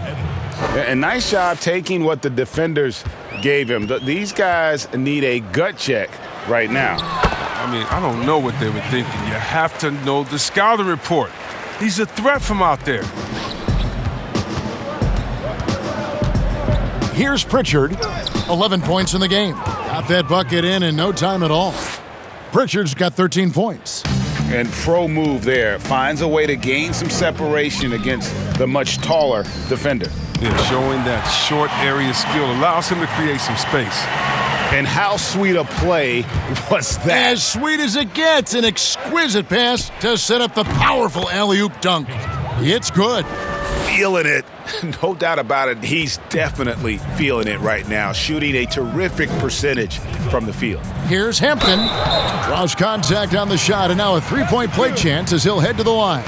And nice job taking what the defenders gave him. These guys need a gut check right now. I mean, I don't know what they were thinking. You have to know the scouting report. He's a threat from out there. Here's Pritchard. 11 points in the game. Got that bucket in no time at all. Pritchard's got 13 points. And pro move there. Finds a way to gain some separation against the much taller defender. Yeah, showing that short area skill allows him to create some space. And how sweet a play was that? As sweet as it gets, an exquisite pass to set up the powerful alley-oop dunk. It's good. Feeling it. No doubt about it. He's definitely feeling it right now. Shooting a terrific percentage from the field. Here's Hampton. Draws contact on the shot, and now a three-point play chance as he'll head to the line.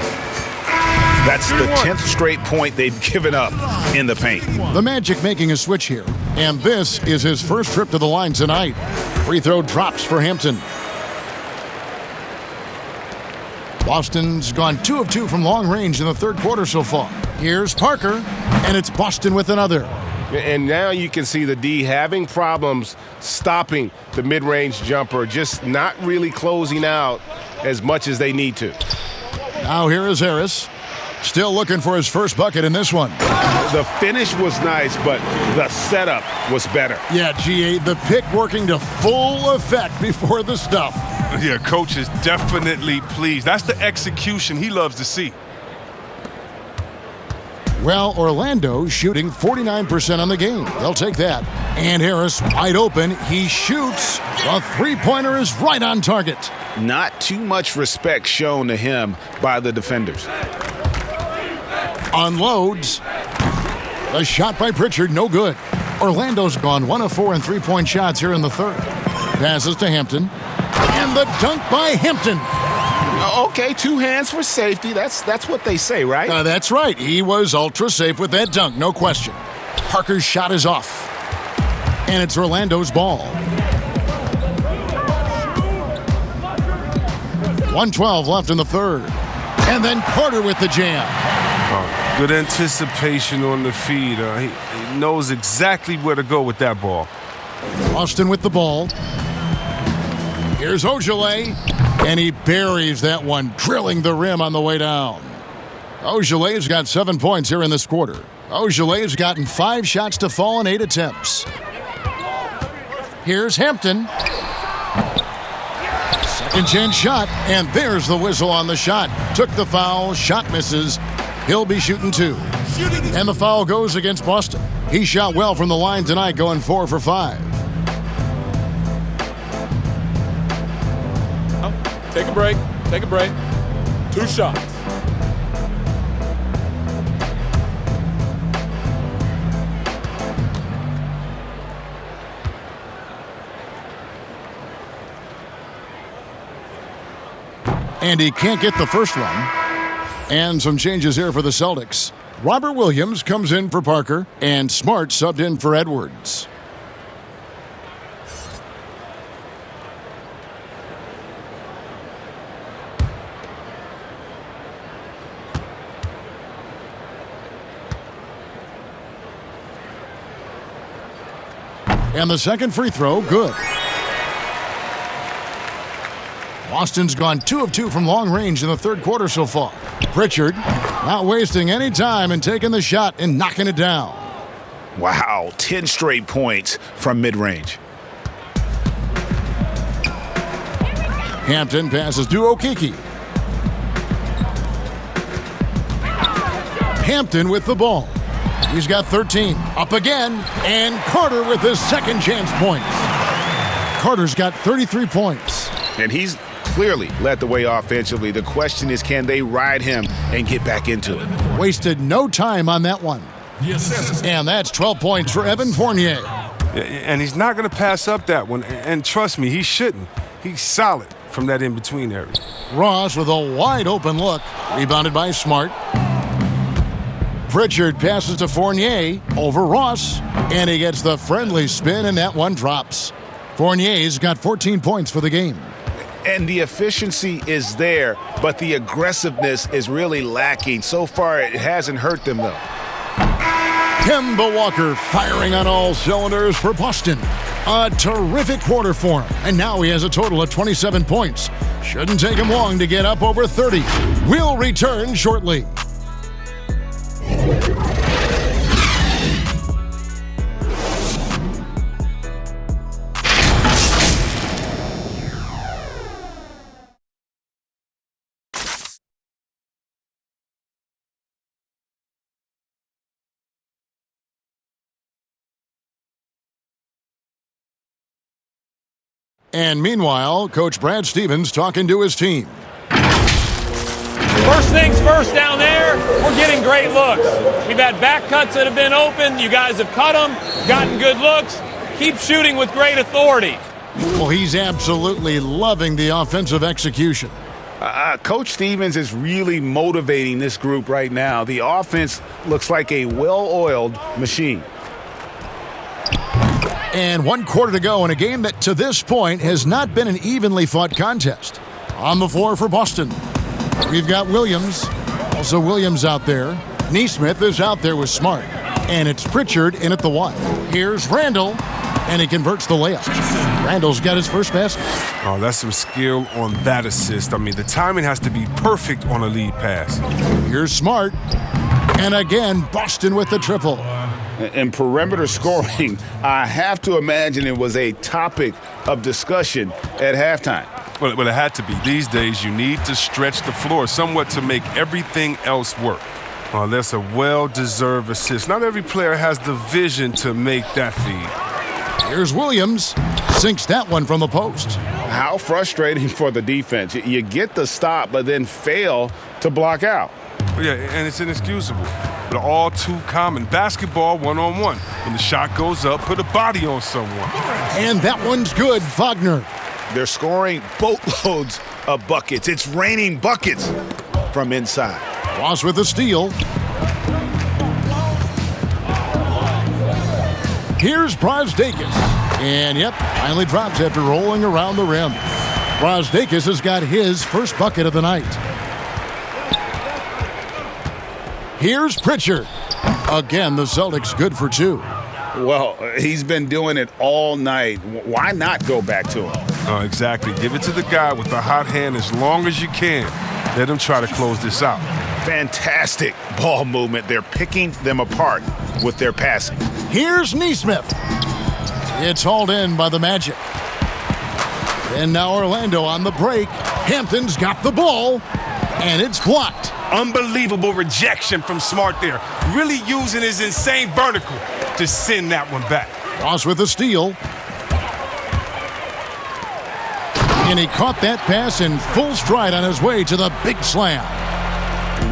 That's the 10th straight point they've given up in the paint. The Magic making a switch here, and this is his first trip to the line tonight. Free throw drops for Hampton. Boston's gone 2 of 2 from long range in the third quarter so far. Here's Parker, and it's Boston with another. And now you can see the D having problems stopping the mid-range jumper, just not really closing out as much as they need to. Now here is Harris, still looking for his first bucket in this one. The finish was nice, but the setup was better. Yeah, GA, the pick working to full effect before the stuff. Yeah, coach is definitely pleased. That's the execution he loves to see. Well, Orlando shooting 49% on the game. They'll take that. And Harris wide open. He shoots. The three-pointer is right on target. Not too much respect shown to him by the defenders. Unloads. A shot by Pritchard, no good. Orlando's gone 1 of 4 in three-point shots here in the third. Passes to Hampton. And the dunk by Hampton. Okay, 2 hands for safety. That's what they say, right? That's right. He was ultra safe with that dunk, no question. Parker's shot is off. And it's Orlando's ball. 1:12 left in the third. And then Carter with the jam. Good anticipation on the feed. He knows exactly where to go with that ball. Austin with the ball. Here's Ojale. And he buries that one, drilling the rim on the way down. Ojale's got 7 points here in this quarter. Ojale's gotten 5 shots to fall in 8 attempts. Here's Hampton. Second chance shot, and there's the whistle on the shot. Took the foul, shot misses. He'll be shooting 2. And the foul goes against Boston. He shot well from the line tonight, going 4 for 5. Take a break. Take a break. 2 shots. And he can't get the first one. And some changes here for the Celtics. Robert Williams comes in for Parker, and Smart subbed in for Edwards. And the second free throw, good. Boston's gone 2 of 2 from long range in the third quarter so far. Pritchard not wasting any time and taking the shot and knocking it down. Wow, 10 straight points from mid-range. Hampton passes to Okeke. Hampton with the ball. He's got 13. Up again. And Carter with his second chance points. Carter's got 33 points. And he's clearly led the way offensively. The question is, can they ride him and get back into it? Wasted no time on that one. Yes. And that's 12 points for Evan Fournier. And he's not going to pass up that one. And trust me, he shouldn't. He's solid from that in-between area. Ross with a wide open look. Rebounded by Smart. Pritchard passes to Fournier over Ross. And he gets the friendly spin, and that one drops. Fournier's got 14 points for the game. And the efficiency is there, but the aggressiveness is really lacking. So far, it hasn't hurt them, though. Kemba Walker firing on all cylinders for Boston. A terrific quarter for him. And now he has a total of 27 points. Shouldn't take him long to get up over 30. We'll return shortly. And meanwhile, Coach Brad Stevens talking to his team. First things first down there, we're getting great looks. We've had back cuts that have been open. You guys have cut them, gotten good looks. Keep shooting with great authority. Well, he's absolutely loving the offensive execution. Coach Stevens is really motivating this group right now. The offense looks like a well-oiled machine. And 1 quarter to go in a game that to this point has not been an evenly fought contest. On the floor for Boston. We've got Williams. Also Williams out there. Neesmith is out there with Smart. And it's Pritchard in at the 1. Here's Randall, and he converts the layup. Randall's got his first basket. Oh, that's some skill on that assist. I mean, the timing has to be perfect on a lead pass. Here's Smart. And again, Boston with the triple. In perimeter scoring, I have to imagine it was a topic of discussion at halftime. Well, it had to be. These days, you need to stretch the floor somewhat to make everything else work. That's a well-deserved assist. Not every player has the vision to make that feed. Here's Williams. Sinks that one from the post. How frustrating for the defense. You get the stop, but then fail to block out. Yeah, and it's inexcusable. But all too common. Basketball one-on-one. When the shot goes up, put a body on someone. And that one's good, Wagner. They're scoring boatloads of buckets. It's raining buckets from inside. Ross with a steal. Here's Brasdakis. And yep, finally drops after rolling around the rim. Brasdakis has got his first bucket of the night. Here's Pritchard. Again, the Celtics good for 2. Well, he's been doing it all night. Why not go back to him? Oh, exactly. Give it to the guy with the hot hand as long as you can. Let him try to close this out. Fantastic ball movement. They're picking them apart with their passing. Here's Neesmith. It's hauled in by the Magic. And now Orlando on the break. Hampton's got the ball, and it's blocked. Unbelievable rejection from Smart there. Really using his insane vertical to send that one back. Ross with a steal. And he caught that pass in full stride on his way to the big slam.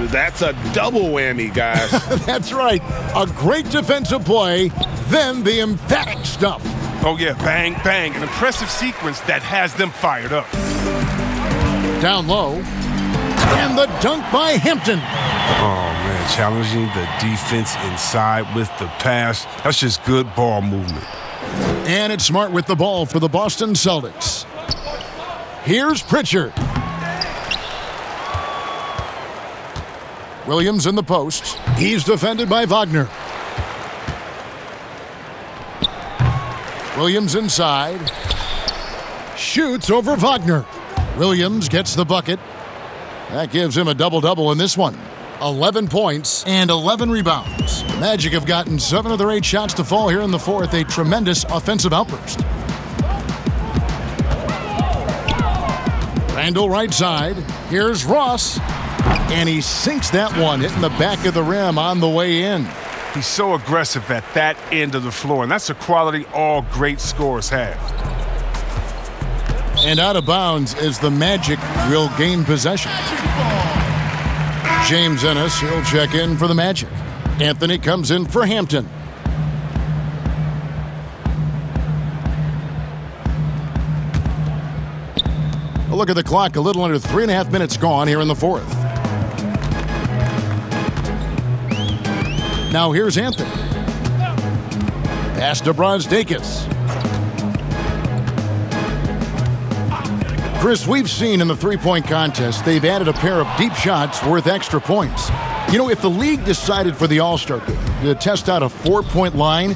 That's a double whammy, guys. That's right. A great defensive play, then the emphatic stuff. Oh, yeah, bang, bang. An impressive sequence that has them fired up. Down low. And the dunk by Hampton. Oh, man, challenging the defense inside with the pass. That's just good ball movement. And it's Smart with the ball for the Boston Celtics. Here's Pritchard. Williams in the post. He's defended by Wagner. Williams inside. Shoots over Wagner. Williams gets the bucket. That gives him a double-double in this one. 11 points and 11 rebounds. Magic have gotten 7 of their 8 shots to fall here in the fourth. A tremendous offensive outburst. Randall right side. Here's Ross. And he sinks that one, hitting the back of the rim on the way in. He's so aggressive at that end of the floor, and that's a quality all great scorers have. And out of bounds as the Magic will gain possession. James Ennis, he'll check in for the Magic. Anthony comes in for Hampton. A look at the clock, a little under 3.5 minutes gone here in the fourth. Now here's Anthony. Pass to Brasdakis. Chris, we've seen in the three-point contest, they've added a pair of deep shots worth extra points. You know, if the league decided for the All-Star game to test out a 4-point line,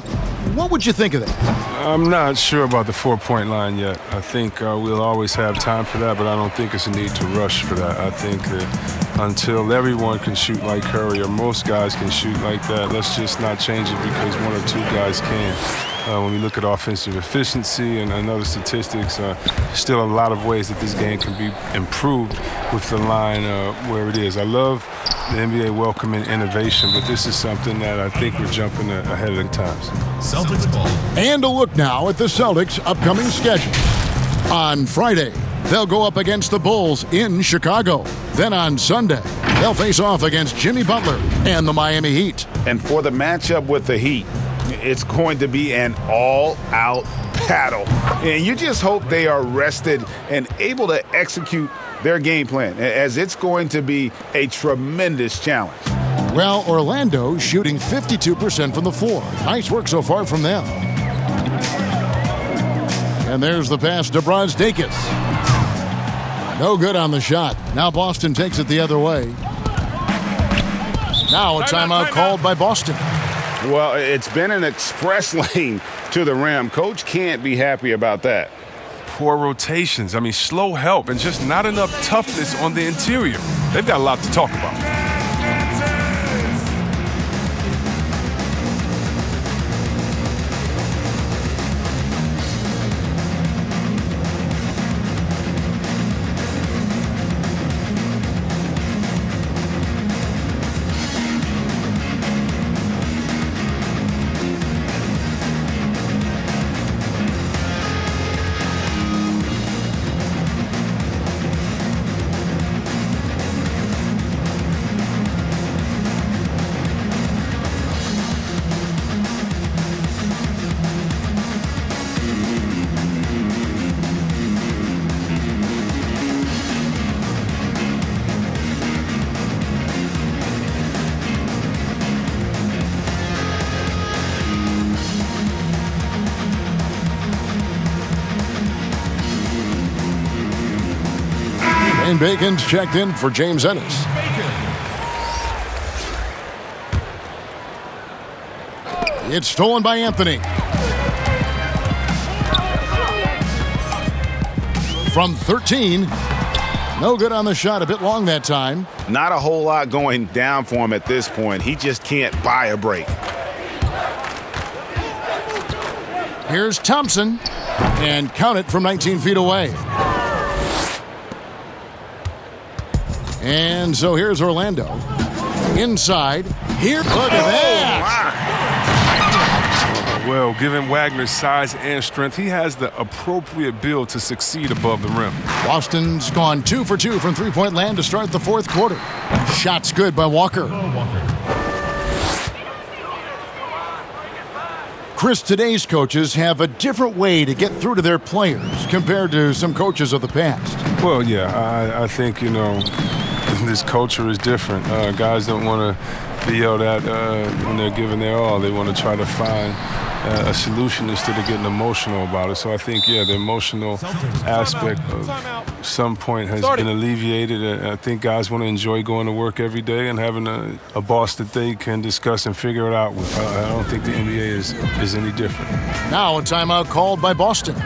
what would you think of that? I'm not sure about the 4-point line yet. I think we'll always have time for that, but I don't think it's a need to rush for that. I think that until everyone can shoot like Curry or most guys can shoot like that, let's just not change it because one or two guys can. When we look at offensive efficiency and other statistics, still a lot of ways that this game can be improved with the line where it is. I love the NBA welcoming innovation, but this is something that I think we're jumping ahead of the times. Celtics ball. And a look now at the Celtics' upcoming schedule. On Friday, they'll go up against the Bulls in Chicago. Then on Sunday, they'll face off against Jimmy Butler and the Miami Heat. And for the matchup with the Heat, it's going to be an all-out battle. And you just hope they are rested and able to execute their game plan, as it's going to be a tremendous challenge. Well, Orlando shooting 52% from the floor. Nice work so far from them. And there's the pass to Brasdakis. No good on the shot. Now Boston takes it the other way. Now a timeout called by Boston. Well, it's been an express lane to the rim. Coach can't be happy about that. Poor rotations. I mean, slow help and just not enough toughness on the interior. They've got a lot to talk about. And Bacon's checked in for James Ennis. It's stolen by Anthony. From 13. No good on the shot. A bit long that time. Not a whole lot going down for him at this point. He just can't buy a break. Here's Thompson. And count it from 19 feet away. And so here's Orlando. Inside. Here. Look at that. Well, given Wagner's size and strength, he has the appropriate build to succeed above the rim. Boston's gone 2 for 2 from three-point land to start the fourth quarter. Shots good by Walker. Chris, today's coaches have a different way to get through to their players compared to some coaches of the past. Well, yeah, I think, this culture is different. Guys don't want to be yelled at when they're giving their all. They want to try to find a solution instead of getting emotional about it. So I think, the emotional aspect of some point has been alleviated. I think guys want to enjoy going to work every day and having a boss that they can discuss and figure it out with. I don't think the NBA is any different. Now a timeout called by Boston.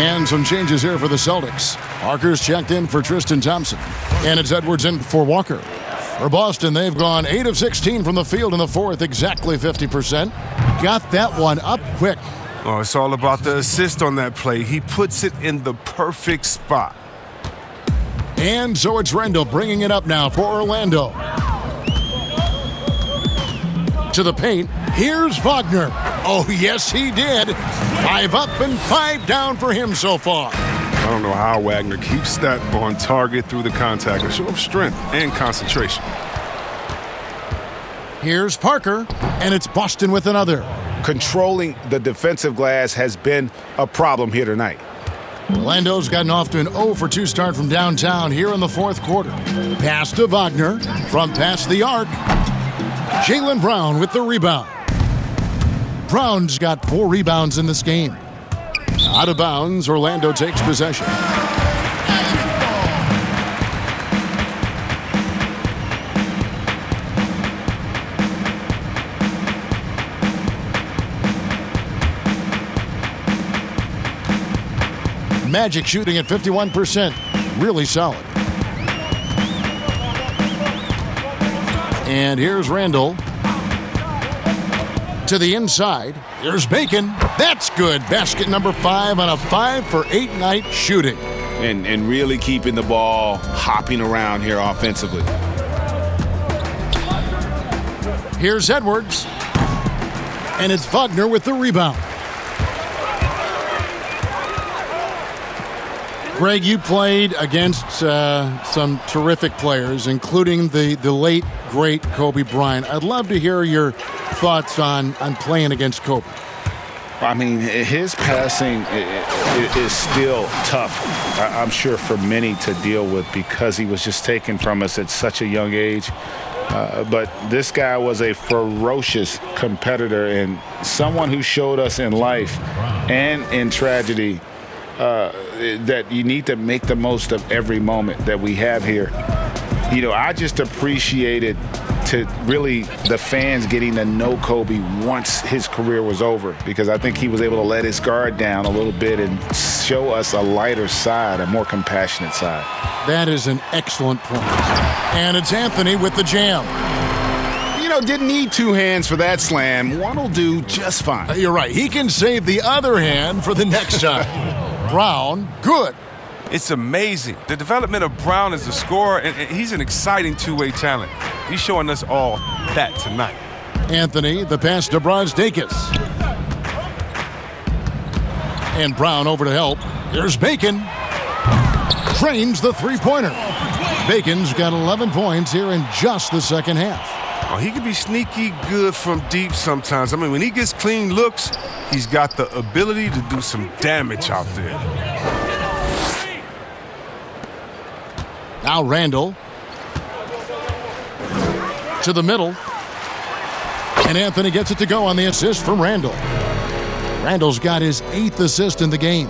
And some changes here for the Celtics. Parker's checked in for Tristan Thompson. And it's Edwards in for Walker. For Boston, they've gone 8 of 16 from the field in the fourth, exactly 50%. Got that one up quick. Oh, it's all about the assist on that play. He puts it in the perfect spot. And so it's Randall bringing it up now for Orlando. To the paint. Here's Wagner. Oh, yes, he did. 5 up and 5 down for him so far. I don't know how Wagner keeps that on target through the contact. A show of strength and concentration. Here's Parker, and it's Boston with another. Controlling the defensive glass has been a problem here tonight. Orlando's gotten off to an 0 for 2 start from downtown here in the fourth quarter. Pass to Wagner from past the arc. Jaylen Brown with the rebound. Brown's got 4 rebounds in this game. Out of bounds, Orlando takes possession. Magic shooting at 51%. Really solid. And here's Randall. To the inside. Here's Bacon. That's good. Basket number 5 on a 5-for-8 night shooting. And really keeping the ball hopping around here offensively. Here's Edwards. And it's Wagner with the rebound. Greg, you played against some terrific players, including the late, great Kobe Bryant. I'd love to hear your thoughts on playing against Kobe. I mean, his passing is still tough, I'm sure, for many to deal with because he was just taken from us at such a young age. But this guy was a ferocious competitor and someone who showed us in life and in tragedy that you need to make the most of every moment that we have here. You know, I just appreciated to really the fans getting to know Kobe once his career was over, because I think he was able to let his guard down a little bit and show us a lighter side, a more compassionate side. That is an excellent point. And it's Anthony with the jam. You know, didn't need 2 hands for that slam. One will do just fine. You're right. He can save the other hand for the next time. Brown, good. It's amazing. The development of Brown as a scorer, and he's an exciting two-way talent. He's showing us all that tonight. Anthony, the pass to Brazdeikis. And Brown over to help. Here's Bacon. Trains the three-pointer. Bacon's got 11 points here in just the second half. Oh, he can be sneaky good from deep sometimes. I mean, when he gets clean looks, he's got the ability to do some damage out there. Now Randall. To the middle. And Anthony gets it to go on the assist from Randall. Randall's got his 8th assist in the game.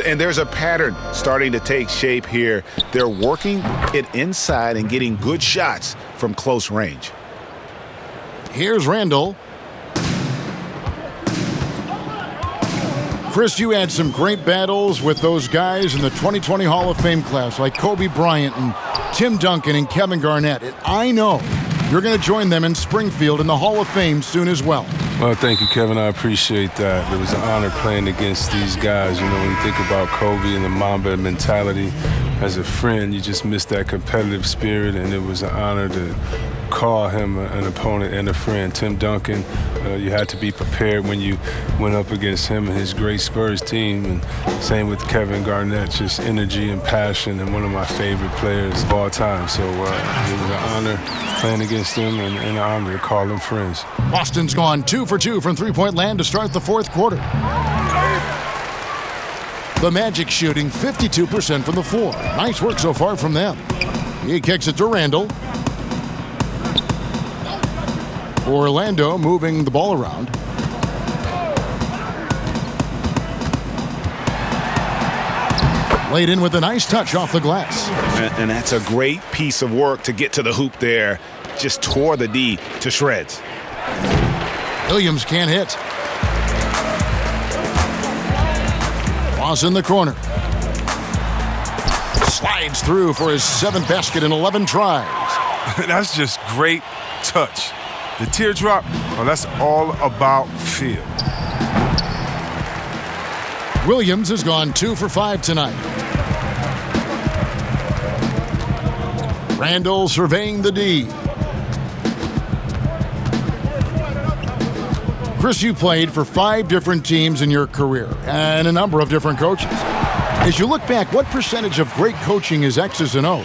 And there's a pattern starting to take shape here. They're working it inside and getting good shots from close range. Here's Randall. Chris, you had some great battles with those guys in the 2020 Hall of Fame class, like Kobe Bryant and Tim Duncan and Kevin Garnett. And I know you're going to join them in Springfield in the Hall of Fame soon as well. Well, thank you, Kevin. I appreciate that. It was an honor playing against these guys. You know, when you think about Kobe and the Mamba mentality, as a friend, you just miss that competitive spirit, and it was an honor to call him an opponent and a friend. Tim Duncan, you had to be prepared when you went up against him and his great Spurs team. And same with Kevin Garnett, just energy and passion, and one of my favorite players of all time. So it was an honor playing against them and an honor to call them friends. Boston's gone 2 for 2 from three-point land to start the fourth quarter. The Magic shooting 52% from the floor. Nice work so far from them. He kicks it to Randall. Orlando moving the ball around. Laid in with a nice touch off the glass. And that's a great piece of work to get to the hoop there. Just tore the D to shreds. Williams can't hit. Cross in the corner. Slides through for his 7th basket in 11 tries. That's just great touch. The teardrop, well, that's all about feel. Williams has gone 2 for 5 tonight. Randall surveying the D. Chris, you played for 5 different teams in your career and a number of different coaches. As you look back, what percentage of great coaching is X's and O's?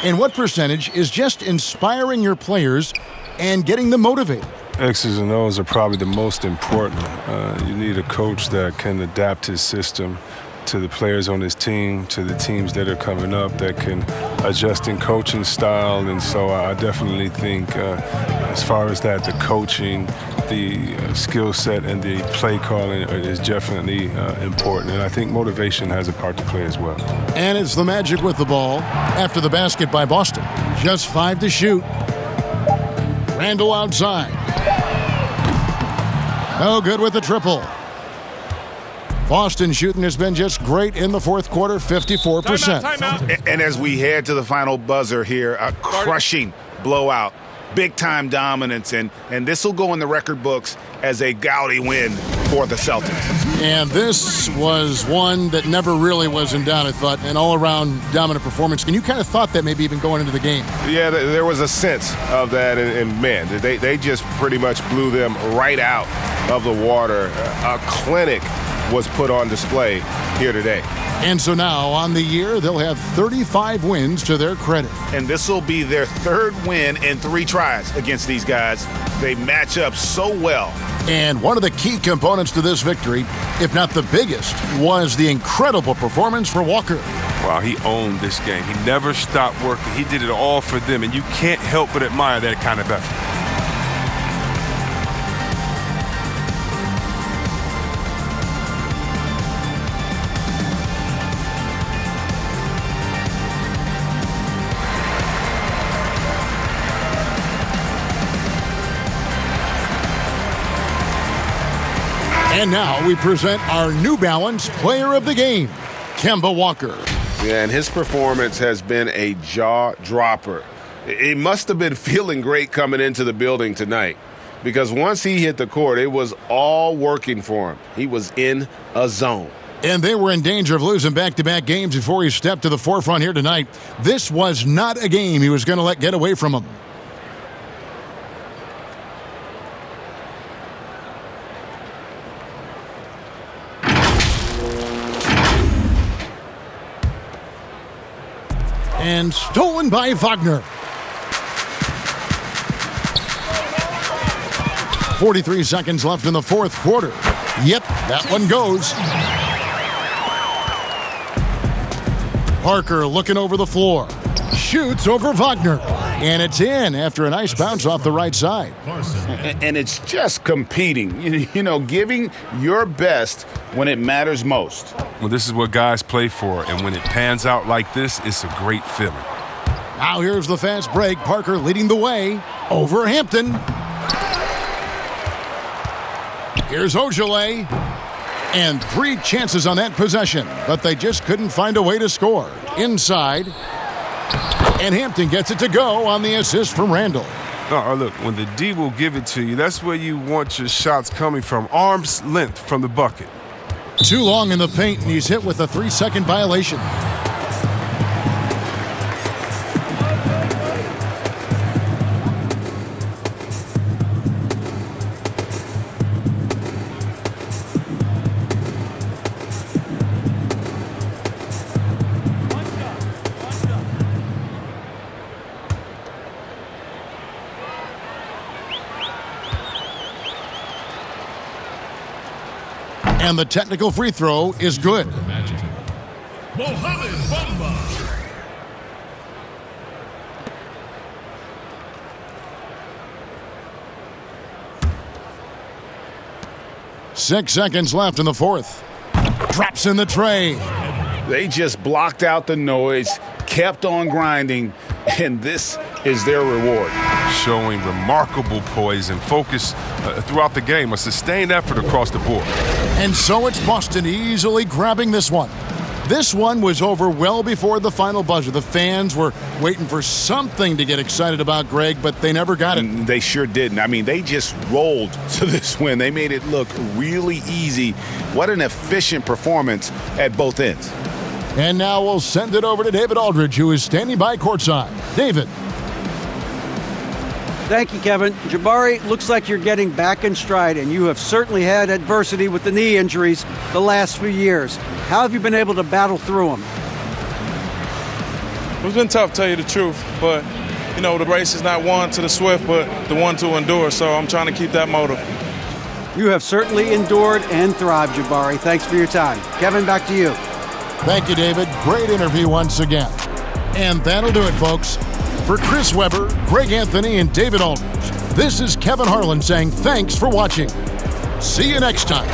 And what percentage is just inspiring your players and getting them motivated? X's and O's are probably the most important. You need a coach that can adapt his system to the players on his team, to the teams that are coming up, that can adjust in coaching style. And so I definitely think as far as that, the coaching, the skill set, and the play calling is definitely important. And I think motivation has a part to play as well. And it's the Magic with the ball after the basket by Boston. Just 5 to shoot. Randall outside. No good with the triple. Boston shooting has been just great in the fourth quarter, 54%. And as we head to the final buzzer here, a crushing blowout big-time dominance, and this will go in the record books as a gaudy win for the Celtics. And this was one that never really was in doubt, I thought, an all-around dominant performance. And you kind of thought that maybe even going into the game. Yeah, there was a sense of that, and man, they just pretty much blew them right out of the water. A clinic was put on display here today. And so now, on the year, they'll have 35 wins to their credit. And this will be their third win in 3 tries against these guys. They match up so well. And one of the key components to this victory, if not the biggest, was the incredible performance for Walker. Wow, he owned this game. He never stopped working. He did it all for them, and you can't help but admire that kind of effort. And now we present our New Balance Player of the Game, Kemba Walker. Yeah, and his performance has been a jaw-dropper. He must have been feeling great coming into the building tonight, because once he hit the court, it was all working for him. He was in a zone. And they were in danger of losing back-to-back games before he stepped to the forefront here tonight. This was not a game he was going to let get away from him. And stolen by Wagner. 43 seconds left in the fourth quarter. Yep, that one goes. Parker looking over the floor. Shoots over Wagner. And it's in after a nice bounce off the right side. And it's just competing, you know, giving your best when it matters most. Well, this is what guys play for, and when it pans out like this, it's a great feeling. Now here's the fast break. Parker leading the way over Hampton. Here's Ojale. And 3 chances on that possession, but they just couldn't find a way to score. Inside. And Hampton gets it to go on the assist from Randall. Oh, look, when the D will give it to you, that's where you want your shots coming from. Arm's length from the bucket. Too long in the paint, and he's hit with a 3-second violation. And the technical free throw is good. Mohamed Bamba. 6 seconds left in the fourth. Drops in the tray. They just blocked out the noise, kept on grinding, and this is their reward. Showing remarkable poise and focus throughout the game, a sustained effort across the board. And so it's Boston easily grabbing this one. This one was over well before the final buzzer. The fans were waiting for something to get excited about, Greg, but they never got it. They sure didn't. I mean, they just rolled to this win. They made it look really easy. What an efficient performance at both ends. And now we'll send it over to David Aldridge, who is standing by courtside. David. Thank you, Kevin. Jabari, looks like you're getting back in stride, and you have certainly had adversity with the knee injuries the last few years. How have you been able to battle through them? It's been tough, to tell you the truth, but, you know, the race is not won to the swift, but the one to endure, so I'm trying to keep that motive. You have certainly endured and thrived, Jabari. Thanks for your time. Kevin, back to you. Thank you, David. Great interview once again. And that'll do it, folks. For Chris Webber, Greg Anthony, and David Aldridge, this is Kevin Harlan saying thanks for watching. See you next time.